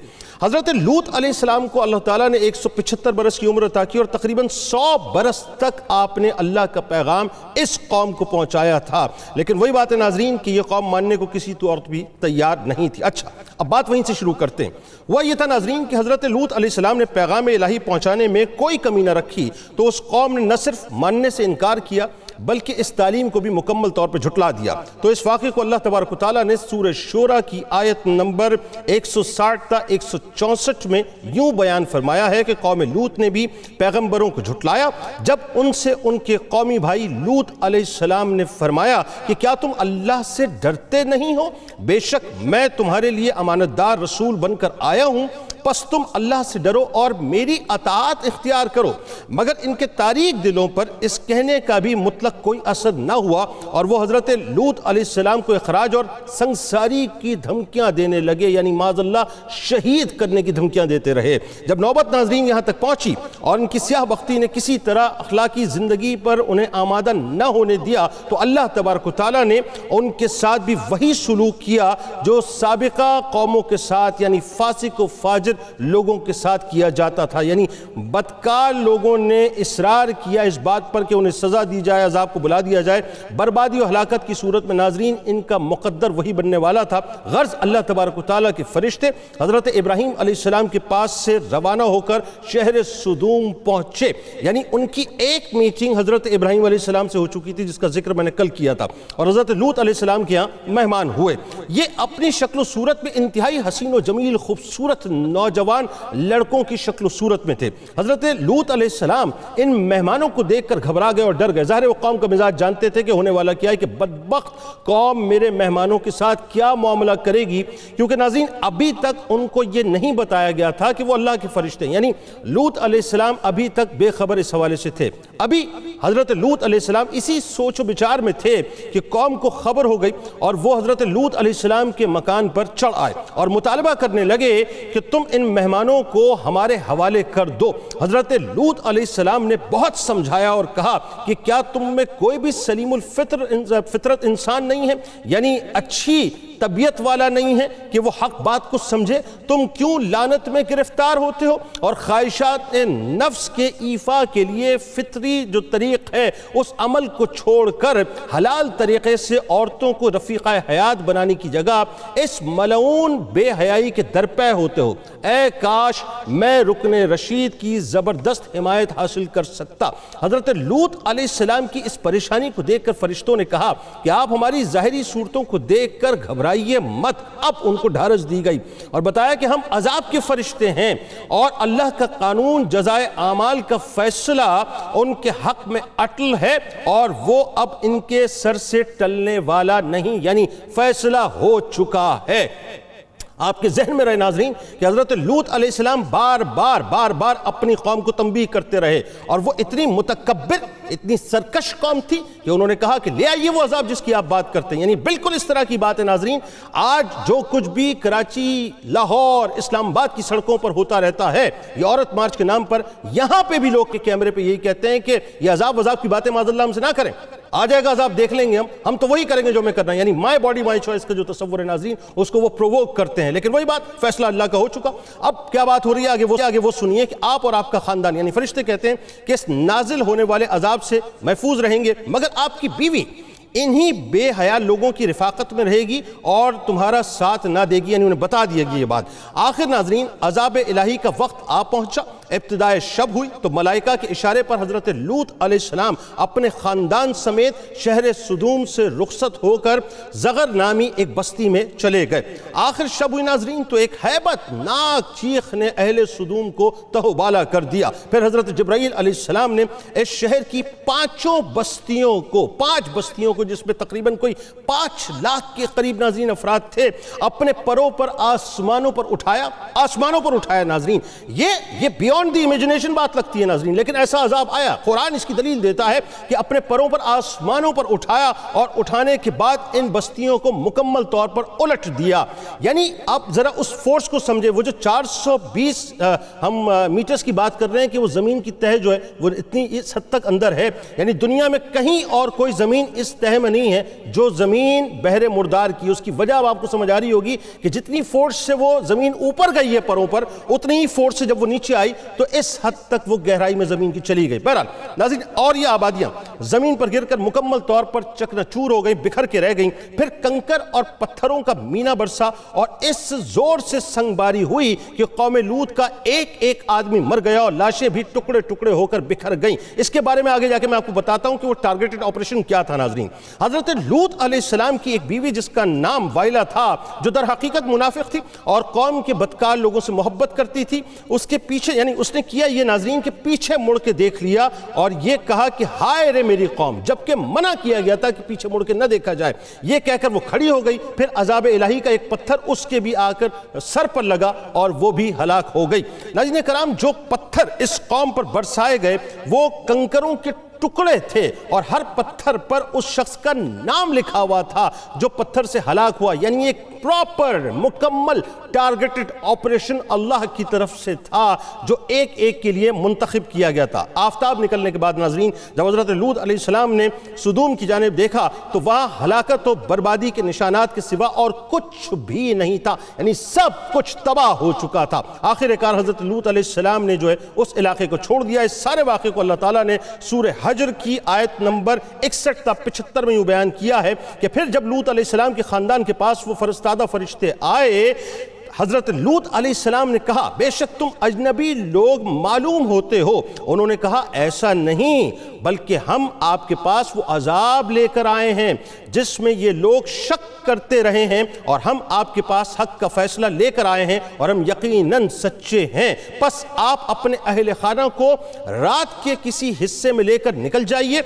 حضرت لوط علیہ السلام کو اللہ تعالیٰ نے 175 برس کی عمر عطا کی اور تقریباً 100 برس تک آپ نے اللہ کا پیغام اس قوم کو پہنچایا تھا، لیکن وہی بات ہے ناظرین کہ یہ قوم ماننے کو کسی طور بھی تیار نہیں تھی۔ اچھا، اب بات وہیں سے شروع کرتے ہیں۔ وہ یہ تھا ناظرین کہ حضرت لوط علیہ السلام نے پیغام الہی پہنچانے میں کوئی کمی نہ رکھی، تو اس قوم نے نہ صرف ماننے سے انکار کیا بلکہ اس تعلیم کو بھی مکمل طور پر جھٹلا دیا۔ تو اس واقعے کو اللہ تبارک و تعالیٰ نے سورہ شورى کی آیت نمبر 160 تا 164 میں یوں بیان فرمایا ہے کہ قوم لوط نے بھی پیغمبروں کو جھٹلایا جب ان سے ان کے قومی بھائی لوط علیہ السلام نے فرمایا کہ کیا تم اللہ سے ڈرتے نہیں ہو؟ بے شک میں تمہارے لیے امانت دار رسول بن کر آیا ہوں، پس تم اللہ سے ڈرو اور میری اطاعت اختیار کرو۔ مگر ان کے تاریک دلوں پر اس کہنے کا بھی مطلق کوئی اثر نہ ہوا اور وہ حضرت لوط علیہ السلام کو اخراج اور سنگساری کی دھمکیاں دینے لگے، یعنی معاذ اللہ شہید کرنے کی دھمکیاں دیتے رہے۔ جب نوبت ناظرین یہاں تک پہنچی اور ان کی سیاہ بختی نے کسی طرح اخلاقی زندگی پر انہیں آمادہ نہ ہونے دیا تو اللہ تبارک و تعالیٰ نے ان کے ساتھ بھی وہی سلوک کیا جو سابقہ قوموں کے ساتھ یعنی فاسق و فاجر لوگوں کے ساتھ کیا جاتا تھا، یعنی بدکار لوگوں نے اصرار کیا اس بات پر کہ انہیں سزا دی جائے، عذاب کو بلا دیا جائے۔ بربادی و ہلاکت کی صورت میں ناظرین ان کا مقدر وہی بننے والا تھا۔ غرض اللہ تبارک و تعالیٰ کے فرشتے حضرت ابراہیم علیہ السلام کے پاس سے روانہ ہو کر شہر سدوم پہنچے، یعنی ان کی ایک میٹنگ حضرت ابراہیم علیہ السلام سے ہو چکی تھی جس کا ذکر میں نے کل کیا تھا، اور حضرت لوط علیہ السلام کے یہاں مہمان ہوئے۔ یہ اپنی شکل و صورت میں انتہائی حسین و جمیل خوبصورت نوجوان لڑکوں کی شکل و صورت میں تھے۔ حضرت لوط علیہ السلام ان مہمانوں کو دیکھ کر گھبرا گئے اور ڈر گئے۔ ظاہر وہ قوم کا مزاج جانتے تھے کہ ہونے والا کیا ہے کہ بدبخت قوم میرے مہمانوں کے ساتھ کیا معاملہ کرے گی، کیونکہ ناظرین ابھی تک ان کو یہ نہیں بتایا گیا تھا کہ وہ اللہ کے فرشتے ہیں، یعنی لوط علیہ السلام ابھی تک بے خبر اس حوالے سے تھے۔ ابھی حضرت لوط علیہ السلام اسی سوچ و بچار میں تھے کہ قوم کو خبر ہو گئی اور وہ حضرت لوط علیہ السلام کے مکان پر چڑھ آئے اور مطالبہ کرنے لگے کہ تم ان مہمانوں کو ہمارے حوالے کر دو۔ حضرت لوط علیہ السلام نے بہت سمجھایا اور کہا کہ کیا تم میں کوئی بھی سلیم فطرت انسان نہیں ہے، یعنی اچھی طبیعت والا نہیں ہے کہ وہ حق بات کو سمجھے؟ تم کیوں لعنت میں گرفتار ہوتے ہو اور خواہشات نفس کے ایفا کے لیے فطری جو طریق ہے اس عمل کو چھوڑ کر حلال طریقے سے عورتوں کو رفیقہ حیات بنانے کی جگہ اس ملعون بے حیائی کے درپے ہوتے ہو؟ اے کاش میں رکن رشید کی زبردست حمایت حاصل کر سکتا۔ حضرت لوط علیہ السلام کی اس پریشانی کو دیکھ کر فرشتوں نے کہا کہ آپ ہماری ظاہری صورتوں کو دیکھ کر گھبرائیے مت۔ اب ان کو ڈھارس دی گئی اور بتایا کہ ہم عذاب کے فرشتے ہیں اور اللہ کا قانون جزائے اعمال کا فیصلہ ان کے حق میں اٹل ہے اور وہ اب ان کے سر سے ٹلنے والا نہیں، یعنی فیصلہ ہو چکا ہے۔ آپ کے ذہن میں رہے ناظرین کہ حضرت لوط علیہ السلام بار بار اپنی قوم کو تنبیہ کرتے رہے اور وہ اتنی متکبر اتنی سرکش قوم تھی کہ انہوں نے کہا کہ لے آئیے وہ عذاب جس کی آپ بات کرتے ہیں، یعنی بالکل اس طرح کی بات ہے ناظرین۔ آج جو کچھ بھی کراچی، لاہور، اسلام آباد کی سڑکوں پر ہوتا رہتا ہے یہ عورت مارچ کے نام پر، یہاں پہ بھی لوگ کے کیمرے پہ یہی کہتے ہیں کہ یہ عذاب کی باتیں معاذ اللہ ہم سے نہ کریں، آ جائے گا عذاب دیکھ لیں گے ہم تو وہی کریں گے جو میں کرنا ہے، یعنی مائی باڈی مائی چوائس کا جو تصور ہے ناظرین اس کو وہ پرووک کرتے ہیں۔ لیکن وہی بات، فیصلہ اللہ کا ہو چکا۔ اب کیا بات ہو رہی ہے آگے وہ سنیے کہ آپ اور آپ کا خاندان یعنی فرشتے کہتے ہیں کہ اس نازل ہونے والے عذاب سے محفوظ رہیں گے، مگر آپ کی بیوی انہی بے حیا لوگوں کی رفاقت میں رہے گی اور تمہارا ساتھ نہ دے گی، یعنی انہیں بتا دیا گی یہ بات۔ آخر ناظرین عذاب الہی کا وقت آ پہنچا، ابتدائے شب ہوئی تو ملائکہ کے اشارے پر حضرت لوط علیہ السلام اپنے خاندان سمیت شہر سدوم سے رخصت ہو کر زغر نامی ایک بستی میں چلے گئے۔ آخر شب ہوئی ناظرین تو ایک ہیبت ناک چیخ نے اہل سدوم کو تہوبالا کر دیا۔ پھر حضرت جبرائیل علیہ السلام نے اس شہر کی 5 بستیوں کو جس میں تقریباً کوئی 5 لاکھ کے قریب ناظرین افراد تھے، اپنے پروں پر آسمانوں پر اٹھایا ناظرین۔ یہ بیون بیانڈ دی امیجنیشن بات لگتی ہے ناظرین، لیکن ایسا عذاب آیا۔ قرآن اس کی دلیل دیتا ہے کہ اپنے پروں پر آسمانوں پر اٹھایا اور اٹھانے کے بعد ان بستیوں کو مکمل طور پر الٹ دیا۔ یعنی آپ ذرا اس فورس کو سمجھے، وہ جو 420 ہم میٹرز کی بات کر رہے ہیں کہ وہ زمین کی تہہ جو ہے وہ اتنی اس حد تک اندر ہے، یعنی دنیا میں کہیں اور کوئی زمین اس تہہ میں نہیں ہے جو زمین بحر مردار کی۔ اس کی وجہ اب آپ کو سمجھ آ رہی ہوگی کہ جتنی فورس سے وہ زمین اوپر گئی ہے پروں پر، اتنی ہی فورس سے جب وہ نیچے آئی تو اس حد تک وہ گہرائی میں زمین کی چلی گئی۔ بہرحال ناظرین، اور یہ آبادیاں زمین پر گر کر مکمل طور پر چکنا چور ہو گئیں، بکھر کے رہ گئیں۔ پھر کنکر اور پتھروں کا مینا برسا اور اس زور سے سنگ باری ہوئی کہ قوم لوط کا ایک ایک آدمی مر گیا اور لاشیں بھی ٹکڑے ٹکڑے ہو کر بکھر گئیں۔ اس کے بارے میں آگے جا کے میں آپ کو بتاتا ہوں کہ وہ ٹارگیٹڈ آپریشن کیا تھا ناظرین۔ حضرت لوط علیہ السلام کی ایک بیوی جس کا نام وائلہ تھا، جو در حقیقت منافق تھی اور قوم کے بدکار لوگوں سے محبت کرتی تھی، اس کے پیچھے یعنی اس نے کیا یہ ناظرین کہ پیچھے مڑ کے دیکھ لیا اور یہ کہا کہ ہائے رے میری قوم، جبکہ منع کیا گیا تھا کہ پیچھے مڑ کے نہ دیکھا جائے۔ یہ کہہ کر وہ کھڑی ہو گئی، پھر عذاب الہی کا ایک پتھر اس کے بھی آ کر سر پر لگا اور وہ بھی ہلاک ہو گئی۔ ناظرین کرام، جو پتھر اس قوم پر برسائے گئے وہ کنکروں کے ٹکڑے تھے اور ہر پتھر پر اس شخص کا نام لکھا ہوا تھا جو پتھر سے ہلاک ہوا۔ یعنی ایک پراپر مکمل ٹارگیٹڈ آپریشن اللہ کی طرف سے تھا جو ایک ایک کے لیے منتخب کیا گیا تھا۔ آفتاب نکلنے کے بعد ناظرین جب حضرت لوط علیہ السلام نے سدوم کی جانب دیکھا تو وہاں ہلاکت و بربادی کے نشانات کے سوا اور کچھ بھی نہیں تھا، یعنی سب کچھ تباہ ہو چکا تھا۔ آخر کار حضرت لوط علیہ السلام نے جو ہے اس علاقے کو چھوڑ دیا۔ اس سارے واقعے کو اللہ تعالیٰ نے سورہ حجر کی آیت نمبر 61 تا 75 میں یوں بیان کیا ہے کہ پھر جب لوط علیہ السلام کے خاندان کے پاس وہ فرستادہ فرشتے آئے، حضرت لوط علیہ السلام نے کہا بے شک تم اجنبی لوگ معلوم ہوتے ہو۔ انہوں نے کہا ایسا نہیں، بلکہ ہم آپ کے پاس وہ عذاب لے کر آئے ہیں جس میں یہ لوگ شک کرتے رہے ہیں، اور ہم آپ کے پاس حق کا فیصلہ لے کر آئے ہیں اور ہم یقیناً سچے ہیں۔ پس آپ اپنے اہل خانہ کو رات کے کسی حصے میں لے کر نکل جائیے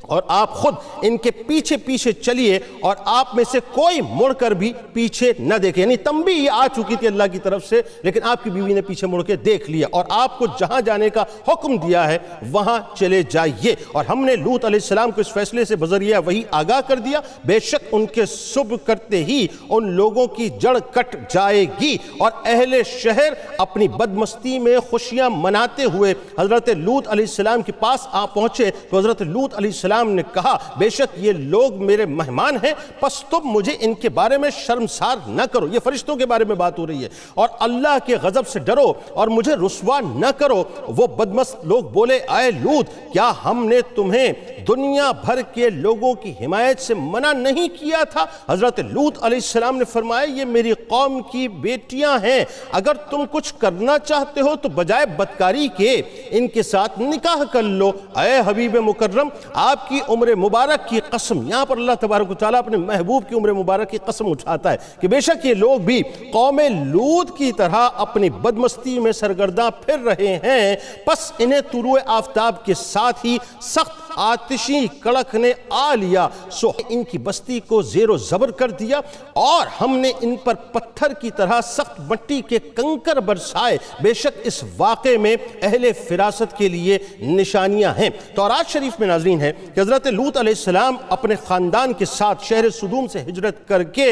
اور آپ خود ان کے پیچھے پیچھے چلیے اور آپ میں سے کوئی مڑ کر بھی پیچھے نہ دیکھے۔ یعنی تنبیہ آ چکی تھی اللہ کی طرف سے، لیکن آپ کی بیوی نے پیچھے مڑ کے دیکھ لیا اور آپ کو جہاں جانے کا حکم دیا ہے وہاں چلے جائیے۔ اور ہم نے لوط علیہ السلام کو اس فیصلے سے بذریعہ وہی آگاہ کر دیا، بے شک ان کے صبح کرتے ہی ان لوگوں کی جڑ کٹ جائے گی۔ اور اہل شہر اپنی بدمستی میں خوشیاں مناتے ہوئے حضرت لوط علیہ السلام کے پاس آ پہنچے تو حضرت لوط علیہ السلام نے کہا بے شک یہ لوگ میرے مہمان ہیں، پس تم مجھے ان کے بارے میں شرمسار نہ کرو۔ یہ فرشتوں کے بارے میں بات ہو رہی ہے، اور اللہ کے غضب سے ڈرو اور مجھے رسوا نہ کرو۔ وہ بدمست لوگ بولے اے لوط، کیا ہم نے تمہیں دنیا بھر کے لوگوں کی حمایت سے منع نہیں کیا تھا؟ حضرت لوط علیہ السلام نے فرمایا یہ میری قوم کی بیٹیاں ہیں، اگر تم کچھ کرنا چاہتے ہو تو بجائے بدکاری کے ان کے ساتھ نکاح کر لو۔ اے حبیب مکرم، آپ کی عمر مبارک کی قسم، یہاں پر اللہ تبارک و تعالیٰ اپنے محبوب کی عمر مبارک کی قسم اٹھاتا ہے کہ بے شک یہ لوگ بھی قوم لوط کی طرح اپنی بدمستی میں سرگرداں پھر رہے ہیں، پس انہیں طلوع آفتاب کے ساتھ ہی سخت آتشی کڑک نے آ لیا، سو ان کی بستی کو زیر و زبر کر دیا اور ہم نے ان پر پتھر کی طرح سخت مٹی کے کنکر برسائے۔ بے شک اس واقعے میں اہل فراست کے لیے نشانیاں ہیں۔ تورات شریف میں ناظرین ہے کہ حضرت لوط علیہ السلام اپنے خاندان کے ساتھ شہر سدوم سے ہجرت کر کے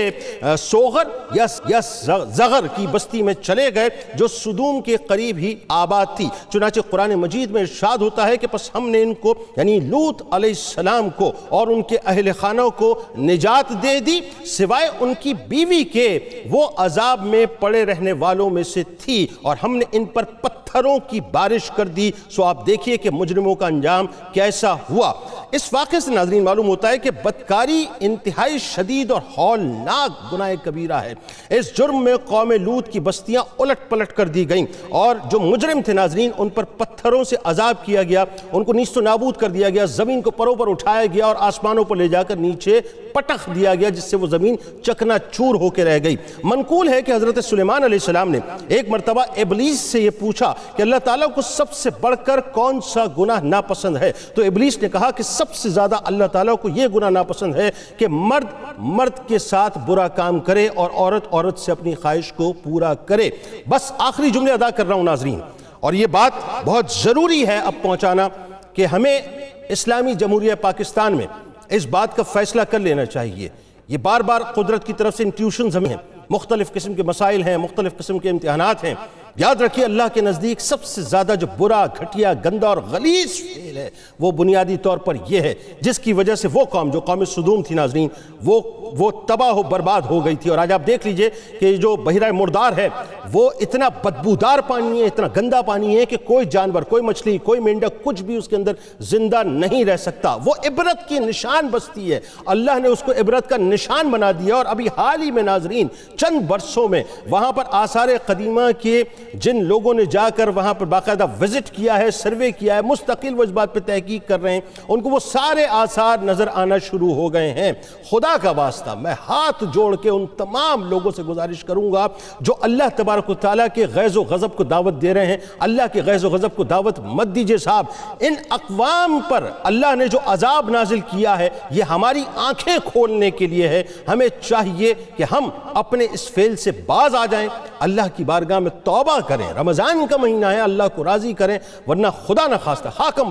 سوغر یا زغر کی بستی میں چلے گئے جو سدوم کے قریب ہی آباد تھی۔ چنانچہ قرآن مجید میں ارشاد ہوتا ہے کہ پس ہم نے ان کو یعنی لوط علیہ السلام کو اور ان کے اہل خانہ کو نجات دے دی، سوائے ان کی بیوی کے، وہ عذاب میں پڑے رہنے والوں میں سے تھی، اور ہم نے ان پر پتھروں کی بارش کر دی۔ سو آپ دیکھیے کہ مجرموں کا انجام کیسا ہوا۔ اس واقعے سے ناظرین معلوم ہوتا ہے کہ بدکاری انتہائی شدید اور ہولناک گناہ کبیرہ ہے۔ اس جرم میں قوم لوط کی بستیاں الٹ پلٹ کر دی گئیں، اور جو مجرم تھے ناظرین ان پر پتھروں سے عذاب کیا گیا، ان کو نیست و نابود کر دیا گیا، زمین کو پروں پر اٹھایا گیا اور آسمانوں پر لے جا کر نیچے پٹخ دیا گیا، جس سے وہ زمین چکنا چور ہو کے رہ گئی۔ منقول ہے کہ حضرت سلیمان علیہ السلام نے ایک مرتبہ ابلیس سے یہ پوچھا کہ اللہ تعالیٰ کو سب سے بڑھ کر کون سا گناہ ناپسند ہے؟ تو ابلیس نے کہا کہ سب سے زیادہ اللہ تعالیٰ کو یہ گناہ ناپسند ہے کہ مرد کے ساتھ برا کام کرے اور عورت سے اپنی خواہش کو پورا کرے۔ بس آخری جملے ادا کر رہا ہوں ناظرین، اور یہ بات بہت ضروری ہے اب پہنچانا کہ ہمیں اسلامی جمہوریہ پاکستان میں اس بات کا فیصلہ کر لینا چاہیے. یہ بار بار قدرت کی طرف سے انٹیوشنز ہمیں ہیں، مختلف قسم کے مسائل ہیں، مختلف قسم کے امتحانات ہیں. یاد رکھیے اللہ کے نزدیک سب سے زیادہ جو برا، گھٹیا، گندا اور غلیظ فعل ہے وہ بنیادی طور پر یہ ہے جس کی وجہ سے وہ قوم جو قوم صدوم تھی ناظرین وہ تباہ و برباد ہو گئی تھی. اور آج آپ دیکھ لیجئے کہ جو بحیرہ مردار ہے وہ اتنا بدبودار پانی ہے، اتنا گندا پانی ہے کہ کوئی جانور، کوئی مچھلی، کوئی مینڈک، کچھ بھی اس کے اندر زندہ نہیں رہ سکتا. وہ عبرت کی نشان بستی ہے، اللہ نے اس کو عبرت کا نشان بنا دیا. اور ابھی حال ہی میں ناظرین چند برسوں میں وہاں پر آثار قدیمہ کے جن لوگوں نے جا کر وہاں پر باقاعدہ وزٹ کیا ہے، سروے کیا ہے، مستقل وہ اس بات پہ تحقیق کر رہے ہیں، ان کو وہ سارے آثار نظر آنا شروع ہو گئے ہیں. خدا کا واسطہ میں ہاتھ جوڑ کے ان تمام لوگوں سے گزارش کروں گا جو اللہ تبارک و تعالیٰ کے غیظ و غضب کو دعوت دے رہے ہیں، اللہ کے غیظ و غضب کو دعوت مت دیجئے صاحب. ان اقوام پر اللہ نے جو عذاب نازل کیا ہے یہ ہماری آنکھیں کھولنے کے لیے ہے. ہمیں چاہیے کہ ہم اپنے اس فعل سے باز آ جائیں، اللہ کی بارگاہ میں توبہ کریں. رمضان کا مہینہ ہے، اللہ کو راضی کریں، ورنہ خدا نہ خواستہ خاکم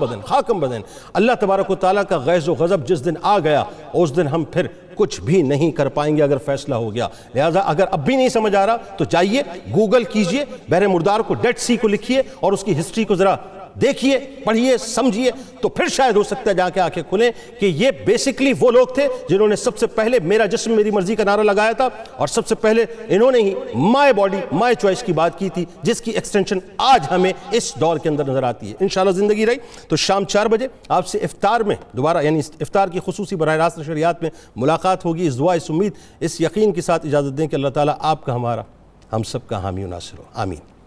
بدن اللہ تبارک و تعالیٰ کا غیظ و غضب جس دن آ گیا اس دن ہم پھر کچھ بھی نہیں کر پائیں گے اگر فیصلہ ہو گیا. لہٰذا اگر اب بھی نہیں سمجھ آ رہا تو جائیے گوگل کیجئے، بحر مردار کو، ڈیڈ سی کو لکھیے اور اس کی ہسٹری کو ذرا دیکھیے، پڑھیے، سمجھیے، تو پھر شاید ہو سکتا ہے جا کے آنکھیں کھلیں کہ یہ بیسکلی وہ لوگ تھے جنہوں نے سب سے پہلے میرا جسم میری مرضی کا نعرہ لگایا تھا، اور سب سے پہلے انہوں نے ہی مائی باڈی مائی چوائس کی بات کی تھی، جس کی ایکسٹینشن آج ہمیں اس دور کے اندر نظر آتی ہے. انشاءاللہ زندگی رہی تو شام 4 بجے آپ سے افطار میں دوبارہ، یعنی افطار کی خصوصی براہ راست نشریات میں ملاقات ہوگی. اس دعا، اس امید، اس یقین کے ساتھ اجازت دیں کہ اللہ تعالیٰ آپ کا، ہمارا، ہم سب کا حامی و ناصر ہو. آمین.